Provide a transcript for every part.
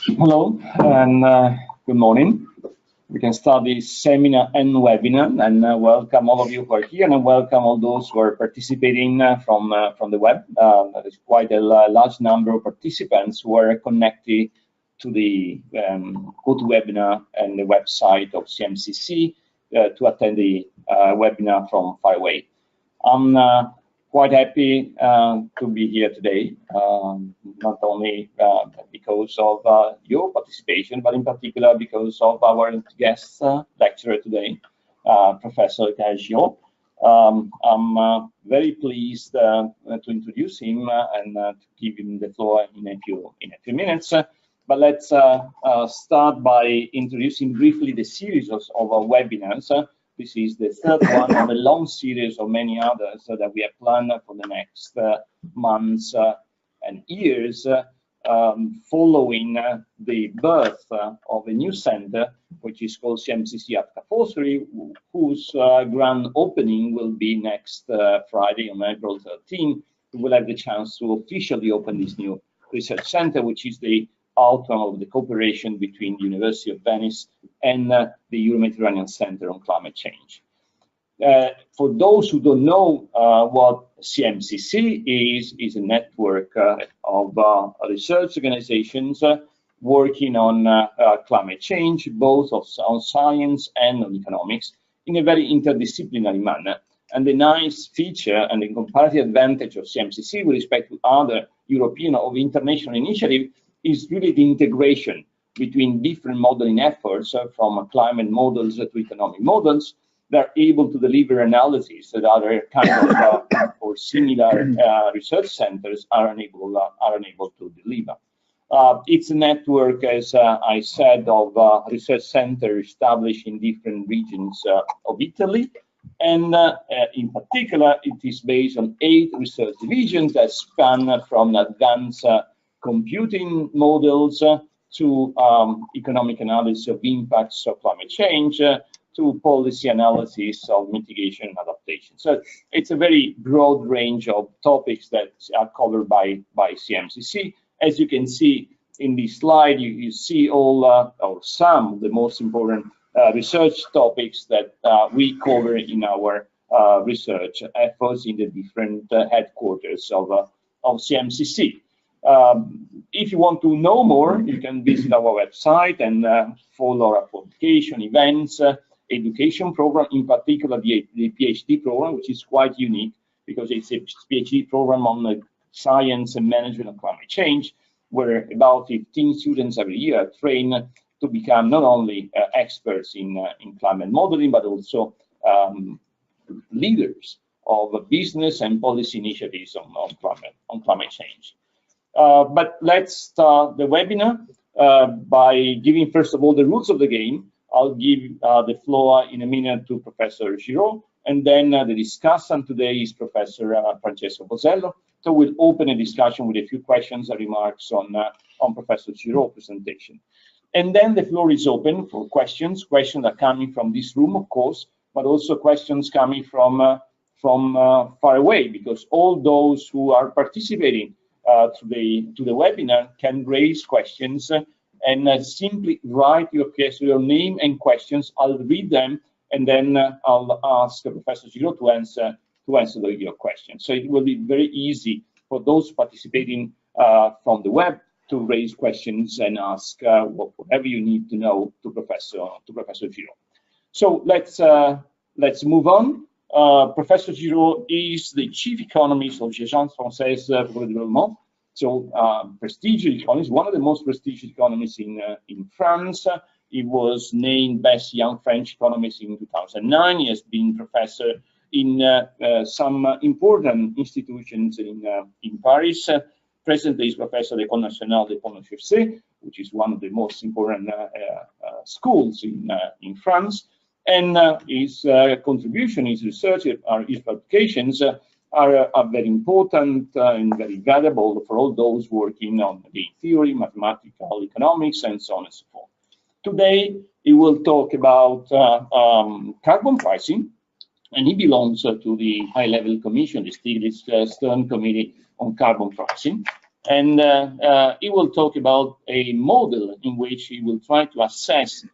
Hello and good morning. We can start this seminar and webinar, and welcome all of you who are here, and welcome all those who are participating from the web. There is quite a large number of participants who are connected to the GoToWebinar and the website of CMCC to attend the webinar from far away. I'm quite happy to be here today, not only because of your participation, but in particular because of our guest lecturer today, Professor Gael Giraud. I'm very pleased to introduce him and to give him the floor in a few minutes. But let's start by introducing briefly the series of our webinars. This is the third one of a long series of many others that we have planned for the next months and years, following the birth of a new center, which is called CMCC at Forcery, whose grand opening will be next Friday on April 13. We will have the chance to officially open this new research center, which is the outcome of the cooperation between the University of Venice and the Euro-Mediterranean Center on Climate Change. For those who don't know what CMCC is a network of research organizations working on climate change, both on science and on economics, in a very interdisciplinary manner. And the nice feature and the comparative advantage of CMCC with respect to other European or international initiatives is really the integration between different modeling efforts, from climate models to economic models, that are able to deliver analyses that other kind of or similar research centers are unable to deliver. It's a network, as I said, of research centers established in different regions of Italy, and in particular, it is based on 8 research divisions that span from advanced computing models to economic analysis of impacts of climate change, to policy analysis of mitigation and adaptation. So it's a very broad range of topics that are covered by CMCC. As you can see in this slide, you see all or some of the most important research topics that we cover in our research efforts in the different headquarters of CMCC. If you want to know more, you can visit our website and follow our publication, events, education program, in particular the PhD program, which is quite unique because it's a PhD program on science and management of climate change, where about 15 students every year are trained to become not only experts in climate modeling, but also leaders of business and policy initiatives on climate change. But let's start the webinar by giving, first of all, the rules of the game. I'll give the floor in a minute to Professor Giraud, and then the discussant today is Professor Francesco Bosello. So we'll open a discussion with a few questions and remarks on Professor Giraud's presentation. And then the floor is open for questions. Questions are coming from this room, of course, but also questions coming from far away, because all those who are participating to the webinar can raise questions and simply write your name and questions. I'll read them, and then I'll ask Professor Giraud to answer your questions. So it will be very easy for those participating from the web to raise questions and ask whatever you need to know to Professor Giraud. So let's move on. Professor Giraud is the chief economist of Agence Française pour le Développement. So prestigious economist, one of the most prestigious economists in France. He was named best young French economist in 2009. He has been professor in some important institutions in Paris. Presently, he's professor at Ecole Nationale de Ponts, Chaussées, which is one of the most important schools in France. And his contribution, his research, his publications are very important and very valuable for all those working on game theory, mathematical economics, and so on and so forth. Today, he will talk about carbon pricing, and he belongs to the high-level commission, the Stiglitz-Stern Committee on Carbon Pricing. And he will talk about a model in which he will try to assess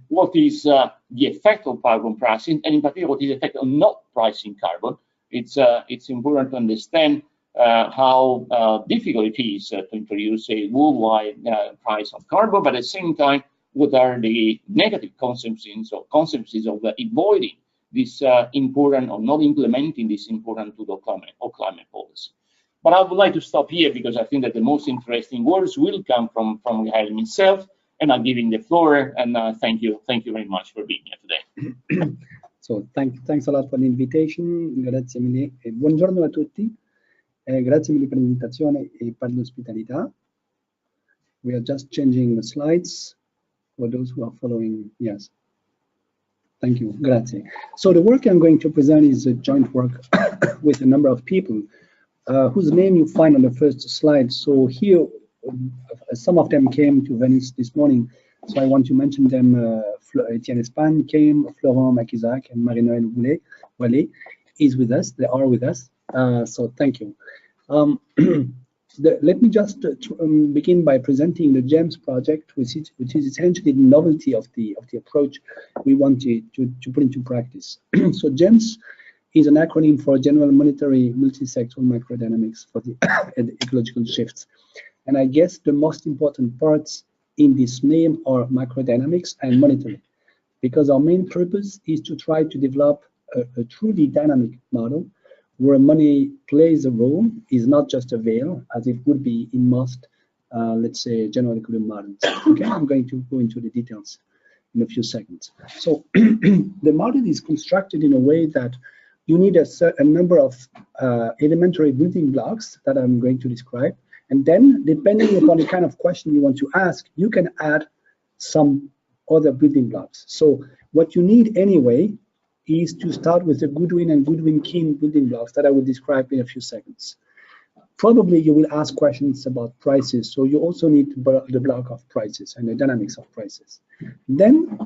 what is the effect of carbon pricing, and in particular, what is the effect of not pricing carbon. It's important to understand how difficult it is to introduce a worldwide price of carbon, but at the same time, what are the negative consequences of avoiding this important or not implementing this important tool of climate policy. But I would like to stop here because I think that the most interesting words will come from Gael himself, and I'm giving the floor. And thank you very much for being here today. So thanks a lot for the invitation. Grazie mille. Buongiorno a tutti. Grazie mille per l'invitazione e per l'ospitalità. We are just changing the slides for those who are following. Yes. Thank you. Grazie. So the work I'm going to present is a joint work with a number of people whose name you find on the first slide. So here, some of them came to Venice this morning. So I want to mention them. Etienne Espan came, Florent Maquisac, and Marie-Noël Wallet is with us. They are with us. So thank you. Let me just begin by presenting the GEMS project, which is essentially the novelty of the approach we want to put into practice. So GEMS is an acronym for General Monetary Multi-Sectoral Macrodynamics for the ecological shifts. And I guess the most important parts in this name are macrodynamics and monetary, because our main purpose is to try to develop a truly dynamic model where money plays a role, is not just a veil, as it would be in most, let's say, general equilibrium models. Okay, I'm going to go into the details in a few seconds. So the model is constructed in a way that you need a number of elementary building blocks that I'm going to describe. And then, depending upon the kind of question you want to ask, you can add some other building blocks. So what you need anyway is to start with the Goodwin and Goodwin-Keene building blocks that I will describe in a few seconds. Probably you will ask questions about prices, so you also need the block of prices and the dynamics of prices. Then,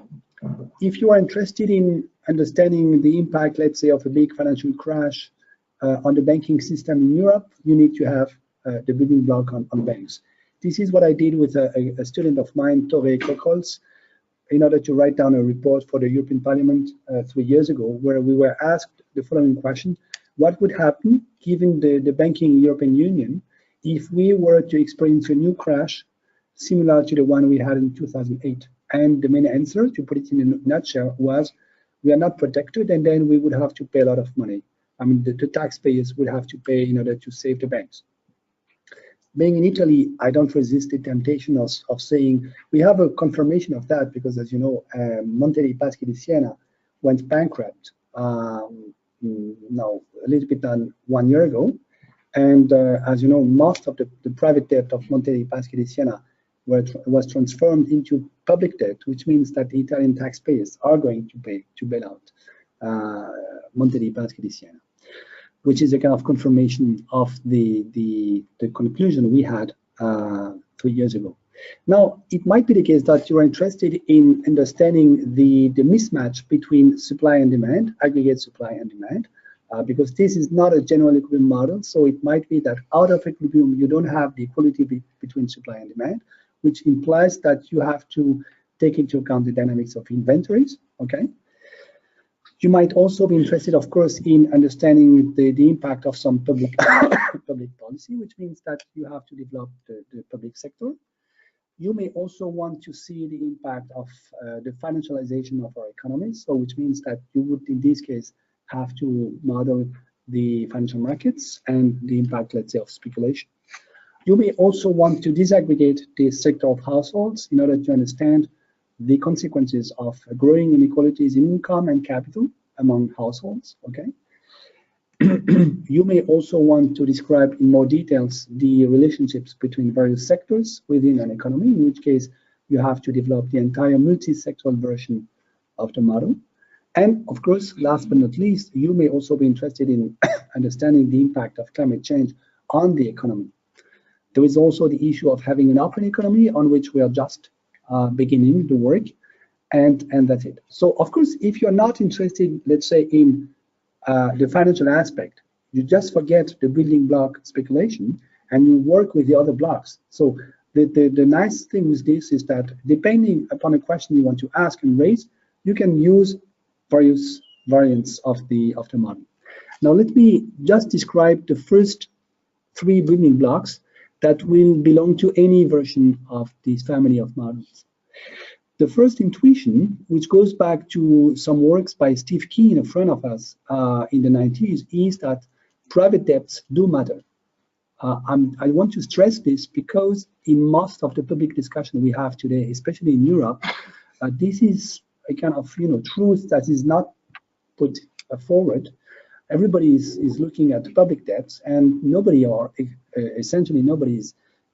if you are interested in understanding the impact, let's say, of a big financial crash on the banking system in Europe, you need to have the building block on banks. This is what I did with a student of mine, Tore Kekholz, in order to write down a report for the European Parliament 3 years ago, where we were asked the following question: what would happen given the banking European Union if we were to experience a new crash similar to the one we had in 2008? And the main answer, to put it in a nutshell, was we are not protected, and then we would have to pay a lot of money. I mean, the taxpayers would have to pay in order to save the banks. Being in Italy, I don't resist the temptation of saying we have a confirmation of that, because, as you know, Monte dei Paschi di Siena went bankrupt now a little bit than 1 year ago. And as you know, most of the private debt of Monte dei Paschi di Siena was transformed into public debt, which means that the Italian taxpayers are going to pay to bail out Monte dei Paschi di Siena, which is a kind of confirmation of the conclusion we had 3 years ago. Now, it might be the case that you are interested in understanding the mismatch between supply and demand, aggregate supply and demand, because this is not a general equilibrium model. So it might be that out of equilibrium, you don't have the equality between supply and demand, which implies that you have to take into account the dynamics of inventories, okay? You might also be interested, of course, in understanding the impact of some public policy, which means that you have to develop the public sector. You may also want to see the impact of the financialization of our economy, so which means that you would, in this case, have to model the financial markets and the impact, let's say, of speculation. You may also want to disaggregate the sector of households in order to understand the consequences of growing inequalities in income and capital among households, okay? You may also want to describe in more details the relationships between various sectors within an economy, in which case you have to develop the entire multi-sectoral version of the model. And of course, last but not least, you may also be interested in understanding the impact of climate change on the economy. There is also the issue of having an open economy, on which we are just beginning the work, and that's it. So of course, if you're not interested, let's say, in the financial aspect, you just forget the building block speculation, and you work with the other blocks. So the nice thing with this is that depending upon a question you want to ask and raise, you can use various variants of the model. Now let me just describe the first 3 building blocks that will belong to any version of this family of models. The first intuition, which goes back to some works by Steve Keen, a friend of us in the 90s, is that private debts do matter. I want to stress this because in most of the public discussion we have today, especially in Europe, this is a kind of truth that is not put forward. Everybody is looking at public debts, and nobody, or essentially nobody,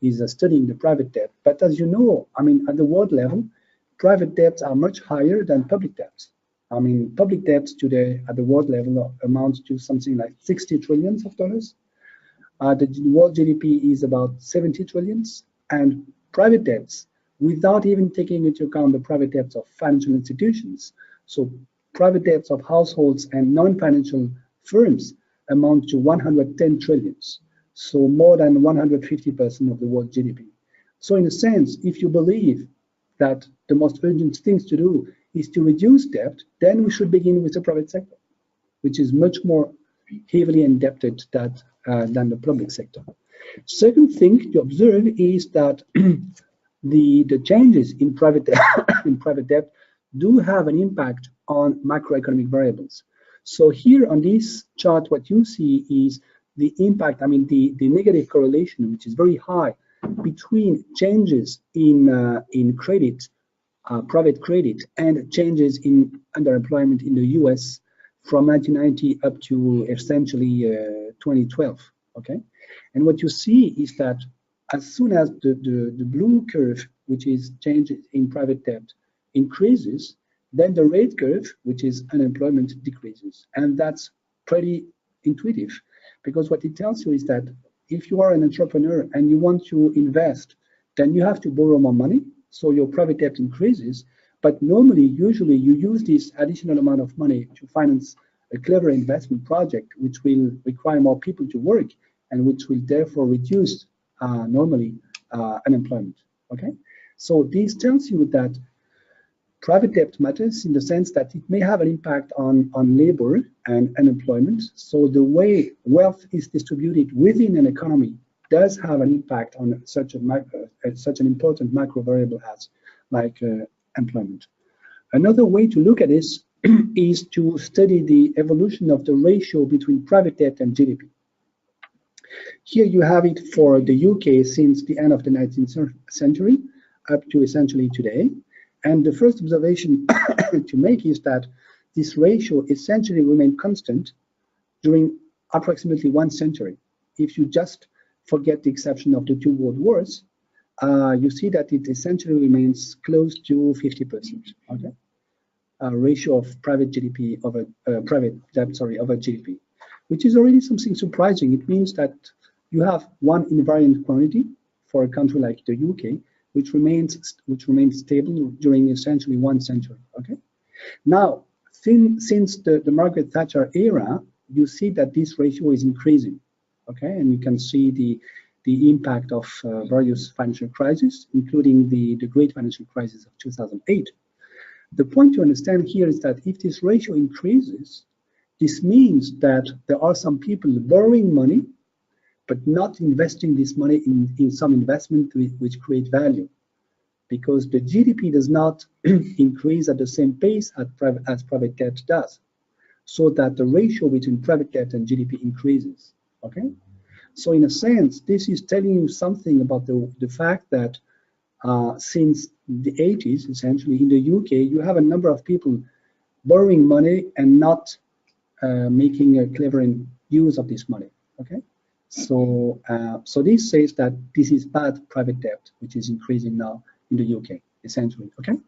is studying the private debt. But as you know, I mean, at the world level, private debts are much higher than public debts. I mean, public debts today at the world level amounts to something like $60 trillion. The world GDP is about 70 trillions, and private debts, without even taking into account the private debts of financial institutions, so private debts of households and non-financial firms amount to 110 trillions, so more than 150% of the world GDP. So in a sense, if you believe that the most urgent things to do is to reduce debt, then we should begin with the private sector, which is much more heavily indebted than the public sector. Second thing to observe is that the changes in private debt do have an impact on macroeconomic variables. So here on this chart, what you see is the impact, I mean, the negative correlation, which is very high, between changes in credit, private credit, and changes in underemployment in the US from 1990 up to essentially 2012, okay? And what you see is that as soon as the blue curve, which is changes in private debt, increases, then the red curve, which is unemployment, decreases. And that's pretty intuitive, because what it tells you is that if you are an entrepreneur and you want to invest, then you have to borrow more money, so your private debt increases. But normally, usually, you use this additional amount of money to finance a clever investment project, which will require more people to work, and which will therefore reduce normally unemployment. Okay, so this tells you that private debt matters in the sense that it may have an impact on labor and unemployment. So the way wealth is distributed within an economy does have an impact on such an important macro variable as like employment. Another way to look at this is to study the evolution of the ratio between private debt and GDP. Here you have it for the UK since the end of the 19th century up to essentially today. And the first observation to make is that this ratio essentially remained constant during approximately 1 century. If you just forget the exception of the 2 world wars, you see that it essentially remains close to 50%. Okay, ratio of private GDP over private debt, sorry, over GDP, which is already something surprising. It means that you have one invariant quantity for a country like the UK, which remains stable during essentially 1 century. Okay, now since the Margaret Thatcher era, you see that this ratio is increasing. Okay, and you can see the impact of various financial crises, including the great financial crisis of 2008. The point to understand here is that if this ratio increases, this means that there are some people borrowing money, but not investing this money in some investment which create value, because the GDP does not increase at the same pace as private debt does, so that the ratio between private debt and GDP increases. Okay, so in a sense, this is telling you something about the fact that since the 80s, essentially in the UK, you have a number of people borrowing money and not making a clever use of this money. Okay, so so this says that this is bad private debt, which is increasing now in the UK, essentially. Okay,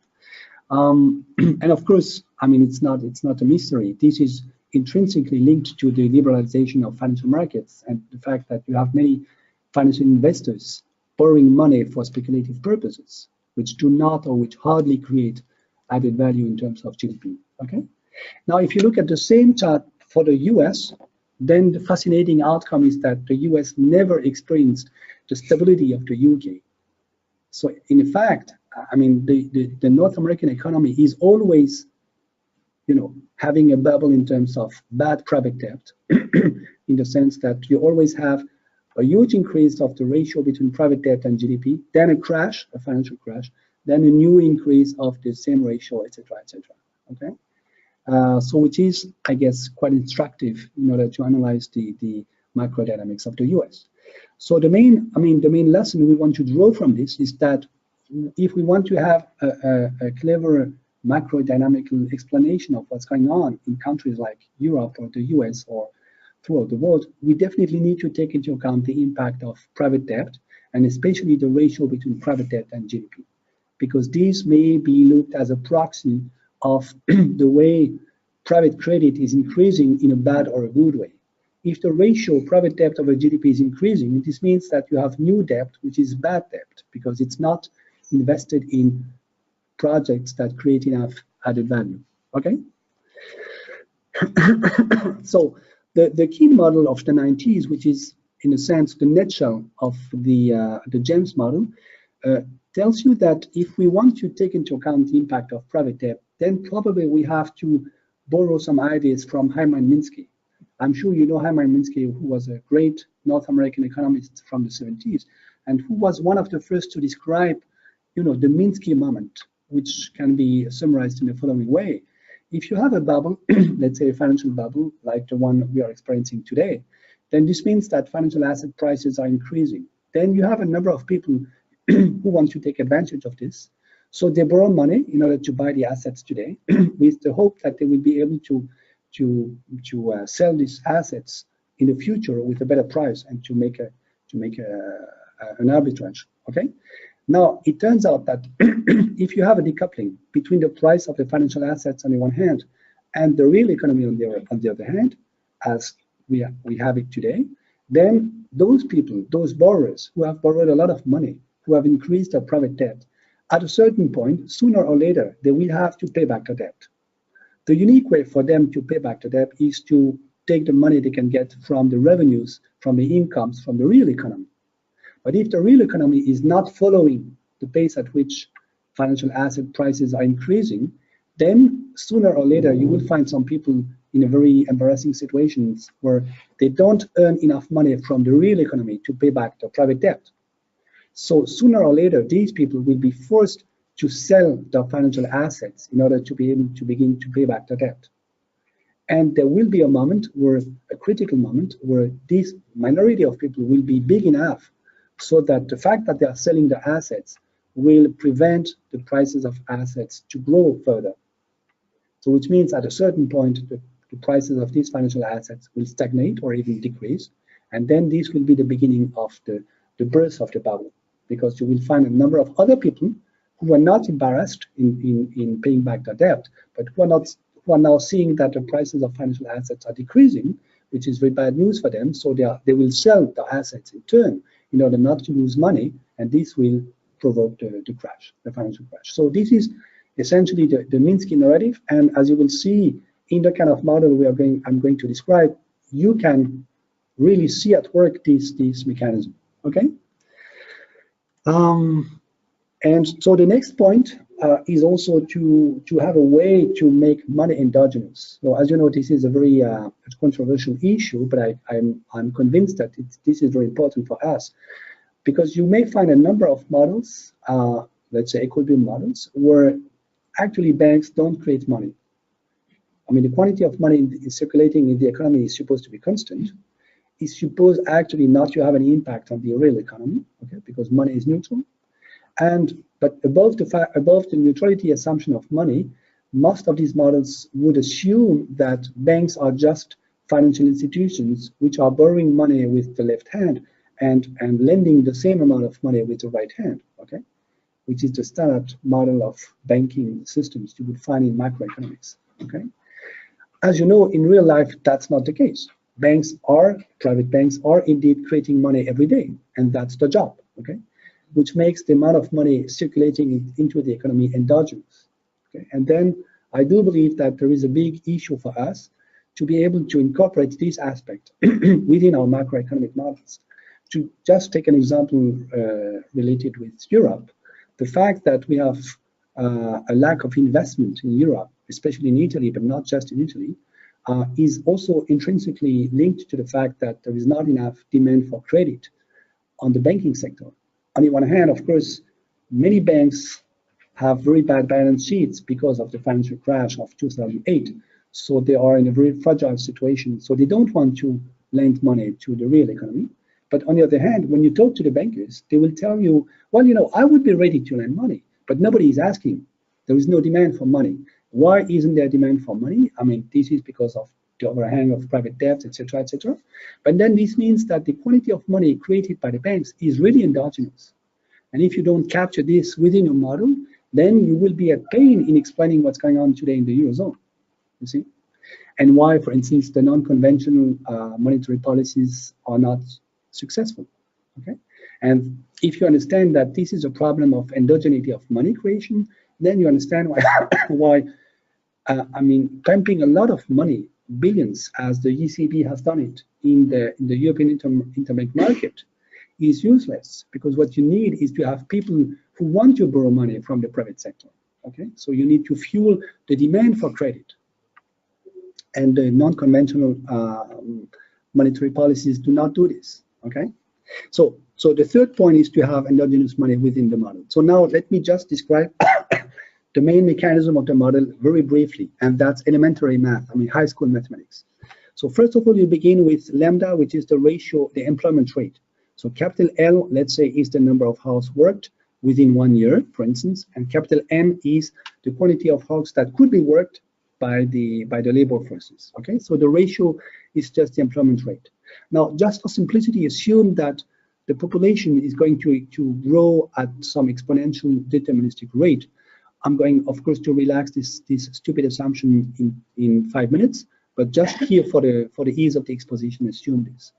and of course, I mean, it's not a mystery. This is intrinsically linked to the liberalization of financial markets and the fact that you have many financial investors borrowing money for speculative purposes, which do not or which hardly create added value in terms of GDP. Okay. Now, if you look at the same chart for the US, then the fascinating outcome is that the US never experienced the stability of the UK. So in fact, I mean, the North American economy is always, you know, having a bubble in terms of bad private debt, in the sense that you always have a huge increase of the ratio between private debt and GDP, then a crash, a financial crash, then a new increase of the same ratio, etc., etc. Okay, so which is, I guess, quite instructive in order to analyze the macrodynamics of the US. So the main lesson we want to draw from this is that if we want to have a clever macrodynamical explanation of what's going on in countries like Europe or the US or throughout the world, we definitely need to take into account the impact of private debt, and especially the ratio between private debt and GDP, because these may be looked as a proxy of the way private credit is increasing in a bad or a good way. If the ratio private debt over GDP is increasing, this means that you have new debt, which is bad debt, because it's not invested in projects that create enough added value. Okay? So the key model of the 90s, which is in a sense the nutshell of the GEMS model, tells you that if we want to take into account the impact of private debt, then probably we have to borrow some ideas from Hyman Minsky. I'm sure you know Hyman Minsky, who was a great North American economist from the 70s, and who was one of the first to describe, you know, the Minsky moment, which can be summarized in the following way. If you have a bubble, let's say a financial bubble, like the one we are experiencing today, then this means that financial asset prices are increasing. Then you have a number of people who want to take advantage of this. So they borrow money in order to buy the assets today, with the hope that they will be able to sell these assets in the future with a better price and to make an arbitrage. Okay. Now it turns out that if you have a decoupling between the price of the financial assets on the one hand and the real economy on the other hand, as we have it today, then those people, those borrowers who have borrowed a lot of money, who have increased their private debt, at a certain point, sooner or later, they will have to pay back the debt. The unique way for them to pay back the debt is to take the money they can get from the revenues, from the incomes, from the real economy. But if the real economy is not following the pace at which financial asset prices are increasing, then sooner or later you will find some people in a very embarrassing situations where they don't earn enough money from the real economy to pay back the private debt. So sooner or later, these people will be forced to sell their financial assets in order to be able to begin to pay back the debt. And there will be a moment where, a critical moment, where this minority of people will be big enough so that the fact that they are selling their assets will prevent the prices of assets to grow further. So which means at a certain point, the prices of these financial assets will stagnate or even decrease. And then this will be the beginning of the burst of the bubble, because you will find a number of other people who are not embarrassed in paying back their debt, but who are now seeing that the prices of financial assets are decreasing, which is very bad news for them. So they will sell the assets in turn in order not to lose money, and this will provoke the crash, the financial crash. So this is essentially the Minsky narrative, and as you will see in the kind of model I'm going to describe, you can really see at work this mechanism. Okay. And so the next point is also to have a way to make money endogenous. So as you know, this is a very controversial issue, but I'm convinced that this is very important for us, because you may find a number of models, let's say equilibrium models, where actually banks don't create money. I mean, the quantity of money circulating in the economy is supposed to be constant. It's supposed actually not to have any impact on the real economy, okay, because money is neutral. But above the neutrality assumption of money, most of these models would assume that banks are just financial institutions which are borrowing money with the left hand and lending the same amount of money with the right hand, okay, which is the standard model of banking systems you would find in macroeconomics, okay. As you know, in real life, that's not the case. Private banks are indeed creating money every day, and that's the job, okay, which makes the amount of money circulating into the economy endogenous. Okay? And then I do believe that there is a big issue for us to be able to incorporate this aspect within our macroeconomic models. To just take an example related with Europe, the fact that we have a lack of investment in Europe, especially in Italy, but not just in Italy, is also intrinsically linked to the fact that there is not enough demand for credit on the banking sector. On the one hand, of course, many banks have very bad balance sheets because of the financial crash of 2008. So they are in a very fragile situation. So they don't want to lend money to the real economy. But on the other hand, when you talk to the bankers, they will tell you, well, you know, I would be ready to lend money, but nobody is asking. There is no demand for money. Why isn't there demand for money? I mean, this is because of the overhang of private debt, etc., etc. But then this means that the quantity of money created by the banks is really endogenous. And if you don't capture this within your model, then you will be at pain in explaining what's going on today in the Eurozone, you see? And why, for instance, the non-conventional monetary policies are not successful, okay? And if you understand that this is a problem of endogeneity of money creation, then you understand why, I mean, pumping a lot of money, billions, as the ECB has done it in the European interbank market, is useless, because what you need is to have people who want to borrow money from the private sector, okay? So you need to fuel the demand for credit. And the non-conventional monetary policies do not do this, okay? So the third point is to have endogenous money within the model. So now let me just describe the main mechanism of the model very briefly, and that's elementary math, I mean high school mathematics. So first of all, you begin with lambda, which is the ratio, the employment rate. So capital L, let's say, is the number of hours worked within 1 year, for instance, and capital M is the quantity of hours that could be worked by the labor forces, okay? So the ratio is just the employment rate. Now, just for simplicity, assume that the population is going to grow at some exponential deterministic rate. I'm going, of course, to relax this stupid assumption in 5 minutes, but just here for the ease of the exposition, assume this.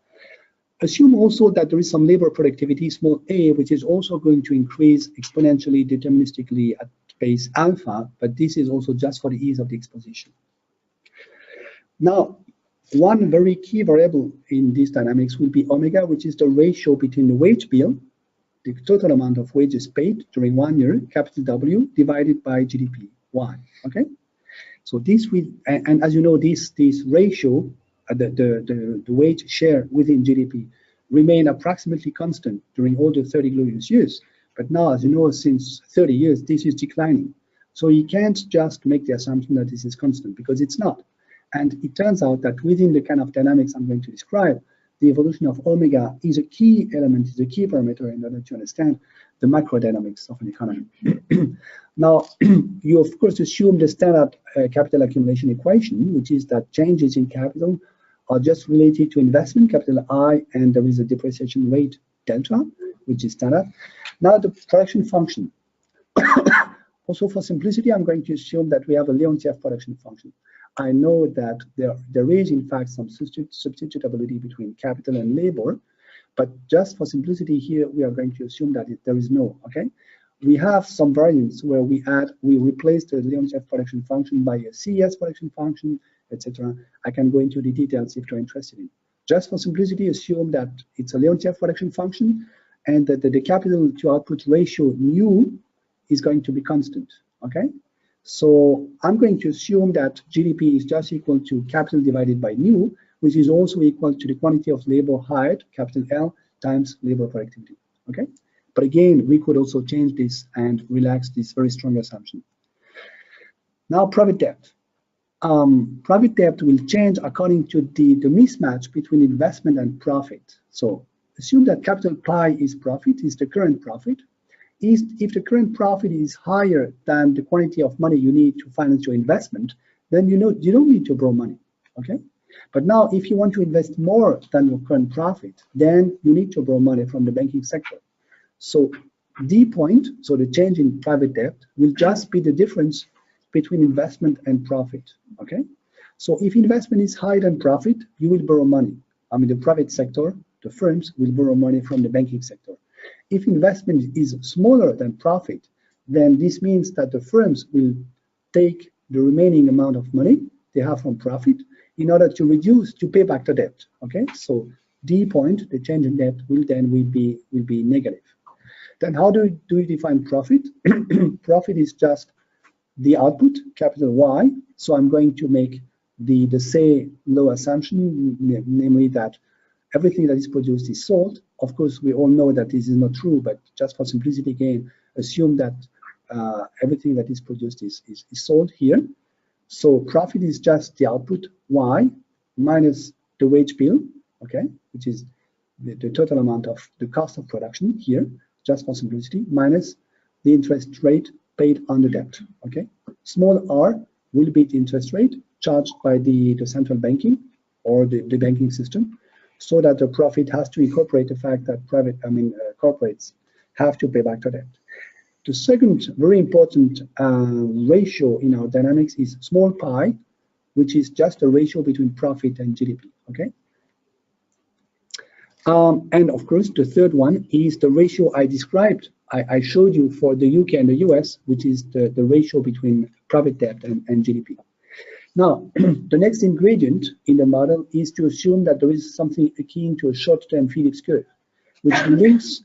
Assume also that there is some labor productivity, small a, which is also going to increase exponentially, deterministically at pace alpha, but this is also just for the ease of the exposition. Now, one very key variable in these dynamics will be omega, which is the ratio between the wage bill, the total amount of wages paid during 1 year, capital W, divided by GDP, Y, okay? So this will, and as you know, this ratio, the wage share within GDP remain approximately constant during all the 30 glorious years. But now, as you know, since 30 years, this is declining. So you can't just make the assumption that this is constant, because it's not. And it turns out that within the kind of dynamics I'm going to describe, the evolution of omega is a key element, is a key parameter in order to understand the macrodynamics of an economy. Now, you of course assume the standard capital accumulation equation, which is that changes in capital are just related to investment, capital I, and there is a depreciation rate delta, which is standard. Now the production function. Also for simplicity, I'm going to assume that we have a Leontief production function. I know that there is in fact some substitutability between capital and labor, but just for simplicity here, we are going to assume that there is no, okay? We have some variants where we replace the Leontief production function by a CES production function, etc. I can go into the details if you're interested in. Just for simplicity, assume that it's a Leontief production function and that the capital to output ratio mu is going to be constant, okay? So I'm going to assume that GDP is just equal to capital divided by mu, which is also equal to the quantity of labor hired, capital L, times labor productivity, okay? But again, we could also change this and relax this very strong assumption. Now, private debt. Private debt will change according to the mismatch between investment and profit. So assume that capital pi is profit, is the current profit. If the current profit is higher than the quantity of money you need to finance your investment, then you don't need to borrow money, okay? But now, if you want to invest more than your current profit, then you need to borrow money from the banking sector. So D point, so the change in private debt, will just be the difference between investment and profit, okay? So if investment is higher than profit, you will borrow money. I mean, the private sector, the firms, will borrow money from the banking sector. If investment is smaller than profit, then this means that the firms will take the remaining amount of money they have from profit in order to pay back the debt. Okay, so D point, the change in debt, will be negative. Then how do we define profit? Profit is just the output, capital Y. So I'm going to make the say low assumption, namely that everything that is produced is sold. Of course, we all know that this is not true, but just for simplicity again, assume that everything that is produced is sold here. So profit is just the output Y minus the wage bill, okay, which is the total amount of the cost of production here, just for simplicity, minus the interest rate paid on the debt, okay. Small r will be the interest rate charged by the central banking or the banking system, so that the profit has to incorporate the fact that corporates have to pay back the debt. The second very important ratio in our dynamics is small pi, which is just a ratio between profit and GDP, okay? And of course, the third one is the ratio I described. I showed you for the UK and the US, which is the ratio between private debt and GDP. Now, the next ingredient in the model is to assume that there is something akin to a short-term Phillips curve, which links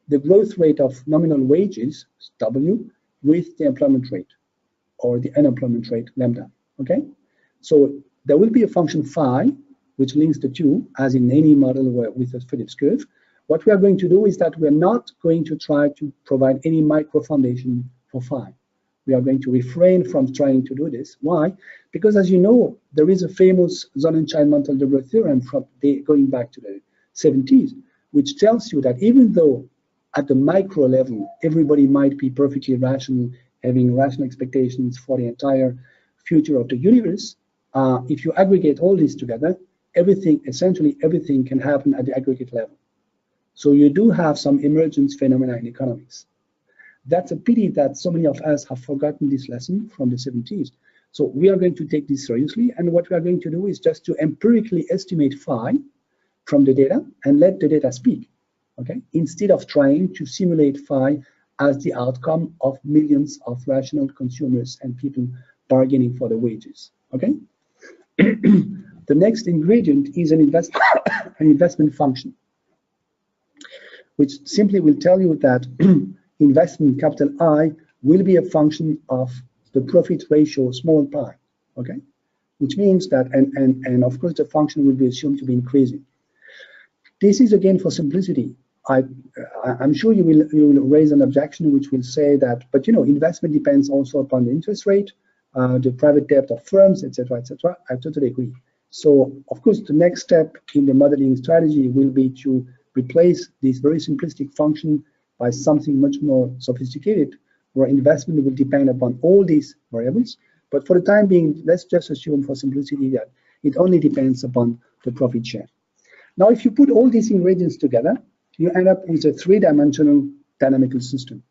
the growth rate of nominal wages, W, with the employment rate, or the unemployment rate, lambda, okay? So there will be a function phi, which links the two, as in any model with a Phillips curve. What we are going to do is that we are not going to try to provide any micro foundation for phi. We are going to refrain from trying to do this. Why? Because as you know, there is a famous Sonnenschein-Mantel-Debreu theorem from going back to the 70s, which tells you that even though at the micro level, everybody might be perfectly rational, having rational expectations for the entire future of the universe, if you aggregate all this together, essentially everything can happen at the aggregate level. So you do have some emergence phenomena in economics. That's a pity that so many of us have forgotten this lesson from the 70s. So we are going to take this seriously, and what we are going to do is just to empirically estimate phi from the data and let the data speak, okay? Instead of trying to simulate phi as the outcome of millions of rational consumers and people bargaining for the wages, okay? The next ingredient is an investment function, which simply will tell you that investment capital I will be a function of the profit ratio small pi, okay? Which means that, and of course the function will be assumed to be increasing. This is again for simplicity. I'm sure you will raise an objection which will say that, but you know, investment depends also upon the interest rate, the private debt of firms, etc., etc. I totally agree. So of course the next step in the modeling strategy will be to replace this very simplistic function by something much more sophisticated, where investment will depend upon all these variables. But for the time being, let's just assume for simplicity that it only depends upon the profit share. Now, if you put all these ingredients together, you end up with a three-dimensional dynamical system.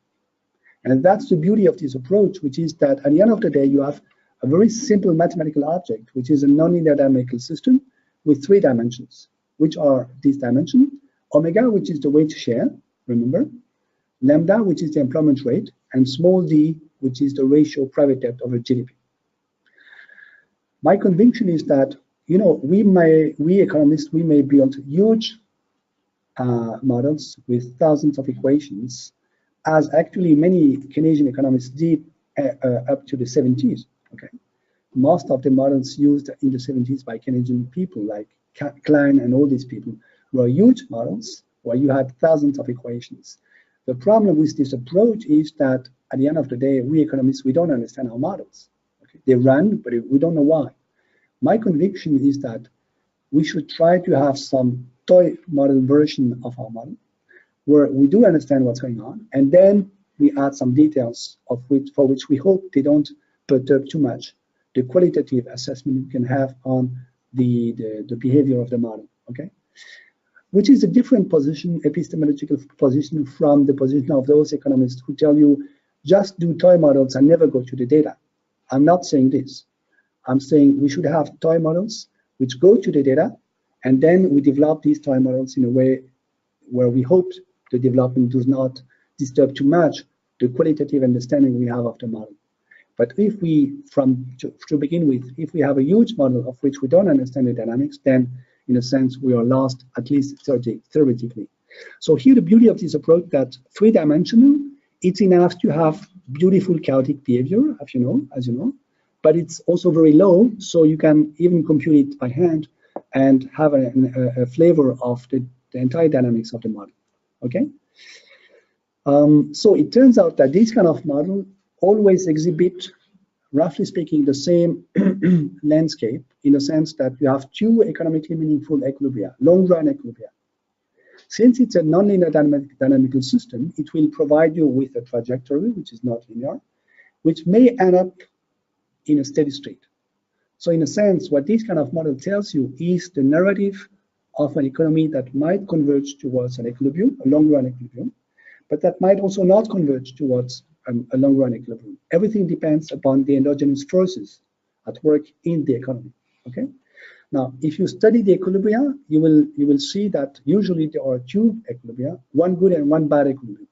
And that's the beauty of this approach, which is that at the end of the day, you have a very simple mathematical object, which is a nonlinear dynamical system with three dimensions, which are this dimension, omega, which is the wage share, remember, lambda, which is the employment rate, and small d, which is the ratio private debt over GDP. My conviction is that, you know, we economists, we may build huge models with thousands of equations, as actually many Canadian economists did up to the 70s. Okay, most of the models used in the 70s by Canadian people like Klein and all these people were huge models where you had thousands of equations. The problem with this approach is that at the end of the day, we economists, we don't understand our models. Okay? They run, but we don't know why. My conviction is that we should try to have some toy model version of our model where we do understand what's going on, and then we add some details for which we hope they don't perturb too much the qualitative assessment we can have on the behavior of the model, okay? Which is a different position, epistemological position, from the position of those economists who tell you just do toy models and never go to the data. I'm not saying this. I'm saying we should have toy models which go to the data, and then we develop these toy models in a way where we hope the development does not disturb too much the qualitative understanding we have of the model. But if we, to begin with, if we have a huge model of which we don't understand the dynamics, then in a sense we are lost, at least theoretically. So here the beauty of this approach that three-dimensional, it's enough to have beautiful chaotic behavior, as you know, but it's also very low, so you can even compute it by hand and have a flavor of the entire dynamics of the model. Okay. So it turns out that this kind of model always exhibit, roughly speaking, the same landscape, in the sense that you have two economically meaningful equilibria, long-run equilibria. Since it's a nonlinear dynamical system, it will provide you with a trajectory which is not linear, which may end up in a steady state. So in a sense, what this kind of model tells you is the narrative of an economy that might converge towards an equilibrium, a long-run equilibrium, but that might also not converge towards a long-run equilibrium. Everything depends upon the endogenous forces at work in the economy. Okay. Now, if you study the equilibria, you will see that usually there are two equilibria, one good and one bad equilibrium.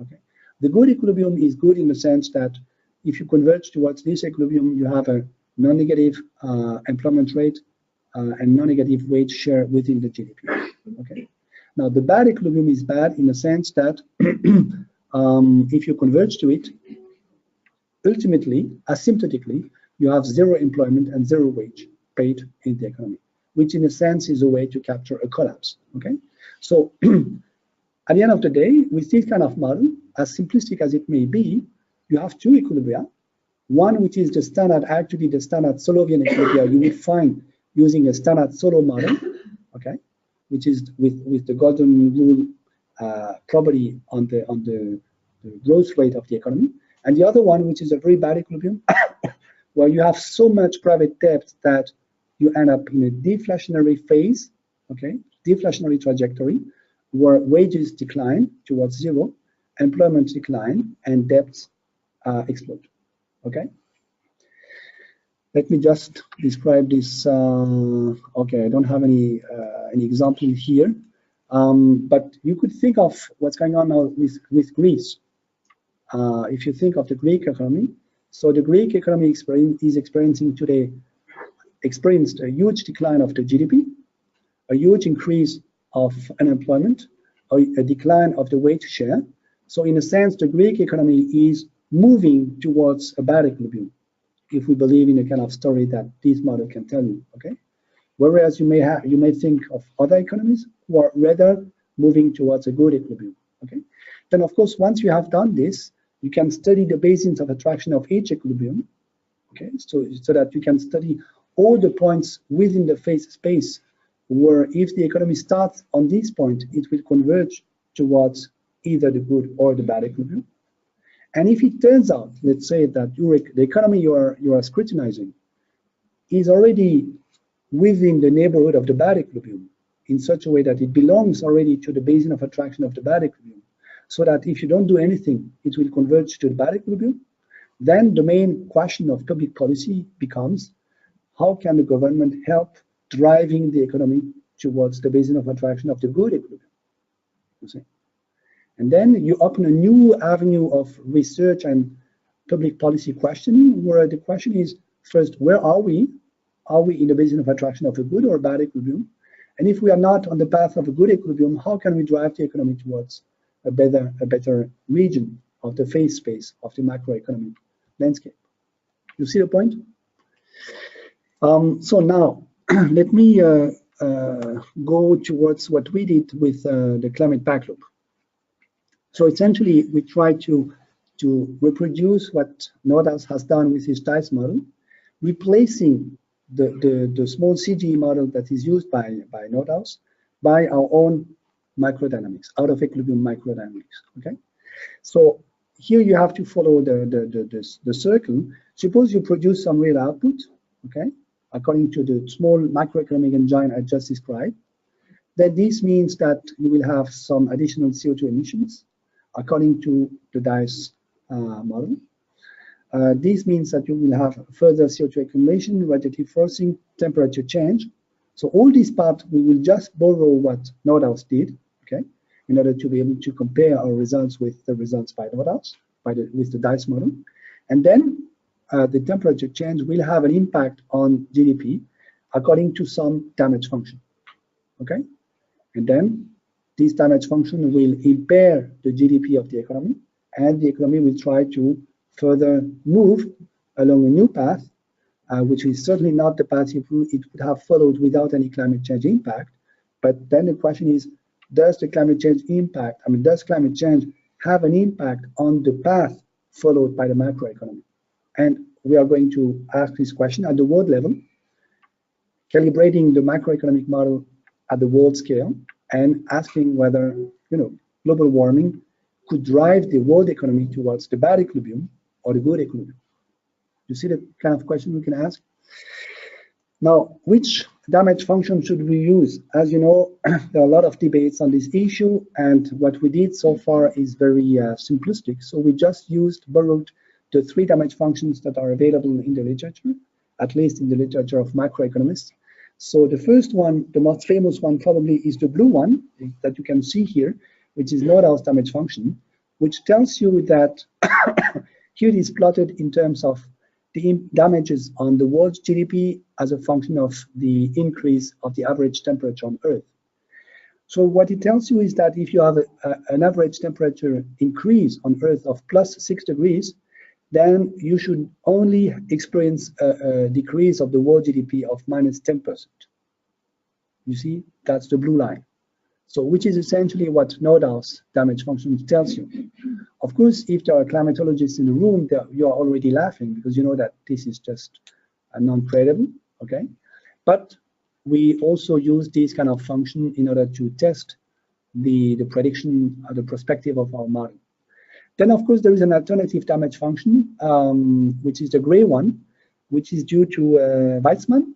Okay. The good equilibrium is good in the sense that if you converge towards this equilibrium, you have a non-negative employment rate and non-negative wage share within the GDP. Okay. Now, the bad equilibrium is bad in the sense that if you converge to it, ultimately, asymptotically, you have zero employment and zero wage paid in the economy, which in a sense is a way to capture a collapse. Okay, so at the end of the day, with this kind of model, as simplistic as it may be, you have two equilibria. One which is the standard, actually the standard Solovian equilibria you will find using a standard Solo model, okay, which is with the golden rule property on the growth rate of the economy, and the other one which is a very bad equilibrium, where you have so much private debt that you end up in a deflationary phase, okay, deflationary trajectory, where wages decline towards zero, employment decline, and debts explode. Okay. Let me just describe this. Okay, I don't have any example here, but you could think of what's going on now with Greece. If you think of the Greek economy, so the Greek economy is experiencing today, experienced a huge decline of the GDP, a huge increase of unemployment, a decline of the wage share. So in a sense, the Greek economy is moving towards a bad equilibrium, if we believe in a kind of story that this model can tell you. Okay, whereas you may think of other economies who are rather moving towards a good equilibrium. Okay, then of course once you have done this, you can study the basins of attraction of each equilibrium. Okay, so that you can study all the points within the phase space where if the economy starts on this point, it will converge towards either the good or the bad equilibrium. And if it turns out, let's say that the economy you are scrutinizing is already within the neighborhood of the bad equilibrium in such a way that it belongs already to the basin of attraction of the bad equilibrium, so that if you don't do anything, it will converge to the bad equilibrium, then the main question of public policy becomes, how can the government help driving the economy towards the basin of attraction of the good equilibrium? You see? And then you open a new avenue of research and public policy questioning, where the question is, first, where are we? Are we in the basin of attraction of a good or a bad equilibrium? And if we are not on the path of a good equilibrium, how can we drive the economy towards a better region of the phase space of the macroeconomic landscape? You see the point? So now, let me go towards what we did with the climate backloop. So essentially, we try to reproduce what Nordhaus has done with his DICE model, replacing the small CGE model that is used by Nordhaus by our own microdynamics, out of equilibrium microdynamics. Okay, so here you have to follow the circle. Suppose you produce some real output, okay, according to the small macroeconomic engine I just described. Then this means that you will have some additional CO2 emissions according to the DICE model. This means that you will have further CO2 accumulation, radiative forcing, temperature change. So all these parts, we will just borrow what Nordhaus did, okay, in order to be able to compare our results with the results by Nordhaus, with the DICE model. And then the temperature change will have an impact on GDP according to some damage function. Okay, and then this damage function will impair the GDP of the economy, and the economy will try to further move along a new path, which is certainly not the path it would have followed without any climate change impact. But then the question is, does the climate change impact, does climate change have an impact on the path followed by the macroeconomy? And we are going to ask this question at the world level, calibrating the macroeconomic model at the world scale, and asking whether global warming could drive the world economy towards the bad equilibrium or the good equilibrium. You see the kind of question we can ask? Now, which damage function should we use? As you know, there are a lot of debates on this issue, and what we did so far is very simplistic. So we just borrowed the 3 damage functions that are available in the literature, at least in the literature of macroeconomists. So the first one, the most famous one probably, is the blue one that you can see here, which is Nordhaus damage function, which tells you that here it is plotted in terms of the damages on the world's GDP as a function of the increase of the average temperature on Earth. So what it tells you is that if you have an average temperature increase on Earth of +6 degrees, then you should only experience a decrease of the world GDP of -10%. You see, that's the blue line. So which is essentially what Nordhaus damage function tells you. Of course, if there are climatologists in the room, you are already laughing because you know that this is just non-credible, okay? But we also use this kind of function in order to test the prediction, the perspective of our model. Then, of course, there is an alternative damage function, which is the gray one, which is due to Weizmann,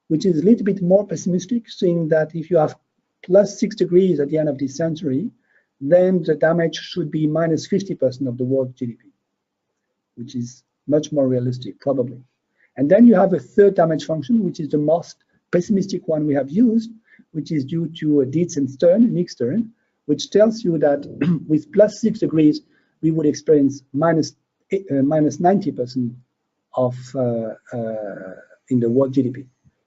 which is a little bit more pessimistic, saying that if you have +6 degrees at the end of this century, then the damage should be -50% of the world GDP, which is much more realistic, probably. And then you have a third damage function, which is the most pessimistic one we have used, which is due to Dietz and Nick Stern, which tells you that with +6 degrees, we would experience -90% of in the world GDP,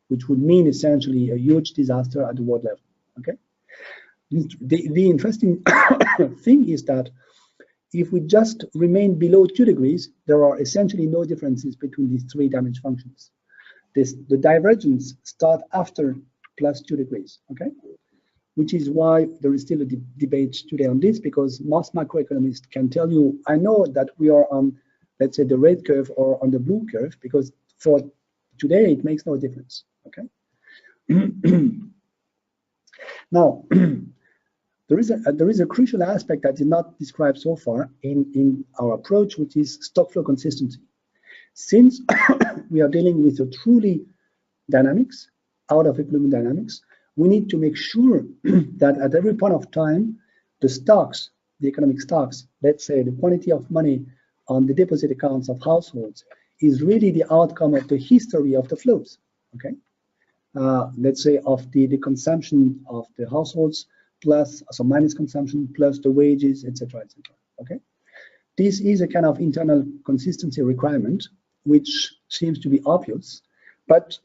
which would mean essentially a huge disaster at the world level. Okay. The interesting thing is that if we just remain below 2 degrees, there are essentially no differences between these 3 damage functions. The divergence starts after +2 degrees. Okay. Which is why there is still a debate today on this, because most macroeconomists can tell you, I know that we are on, let's say, the red curve or on the blue curve, because for today it makes no difference. Okay. Now, there is a crucial aspect that is not described so far in our approach, which is stock flow consistency. Since we are dealing with a truly dynamics, out of equilibrium dynamics, we need to make sure that at every point of time, the stocks, the economic stocks, let's say the quantity of money on the deposit accounts of households, is really the outcome of the history of the flows. Okay. Let's say of the consumption of the households plus, so minus consumption plus the wages, etc., etc. Okay, this is a kind of internal consistency requirement, which seems to be obvious, but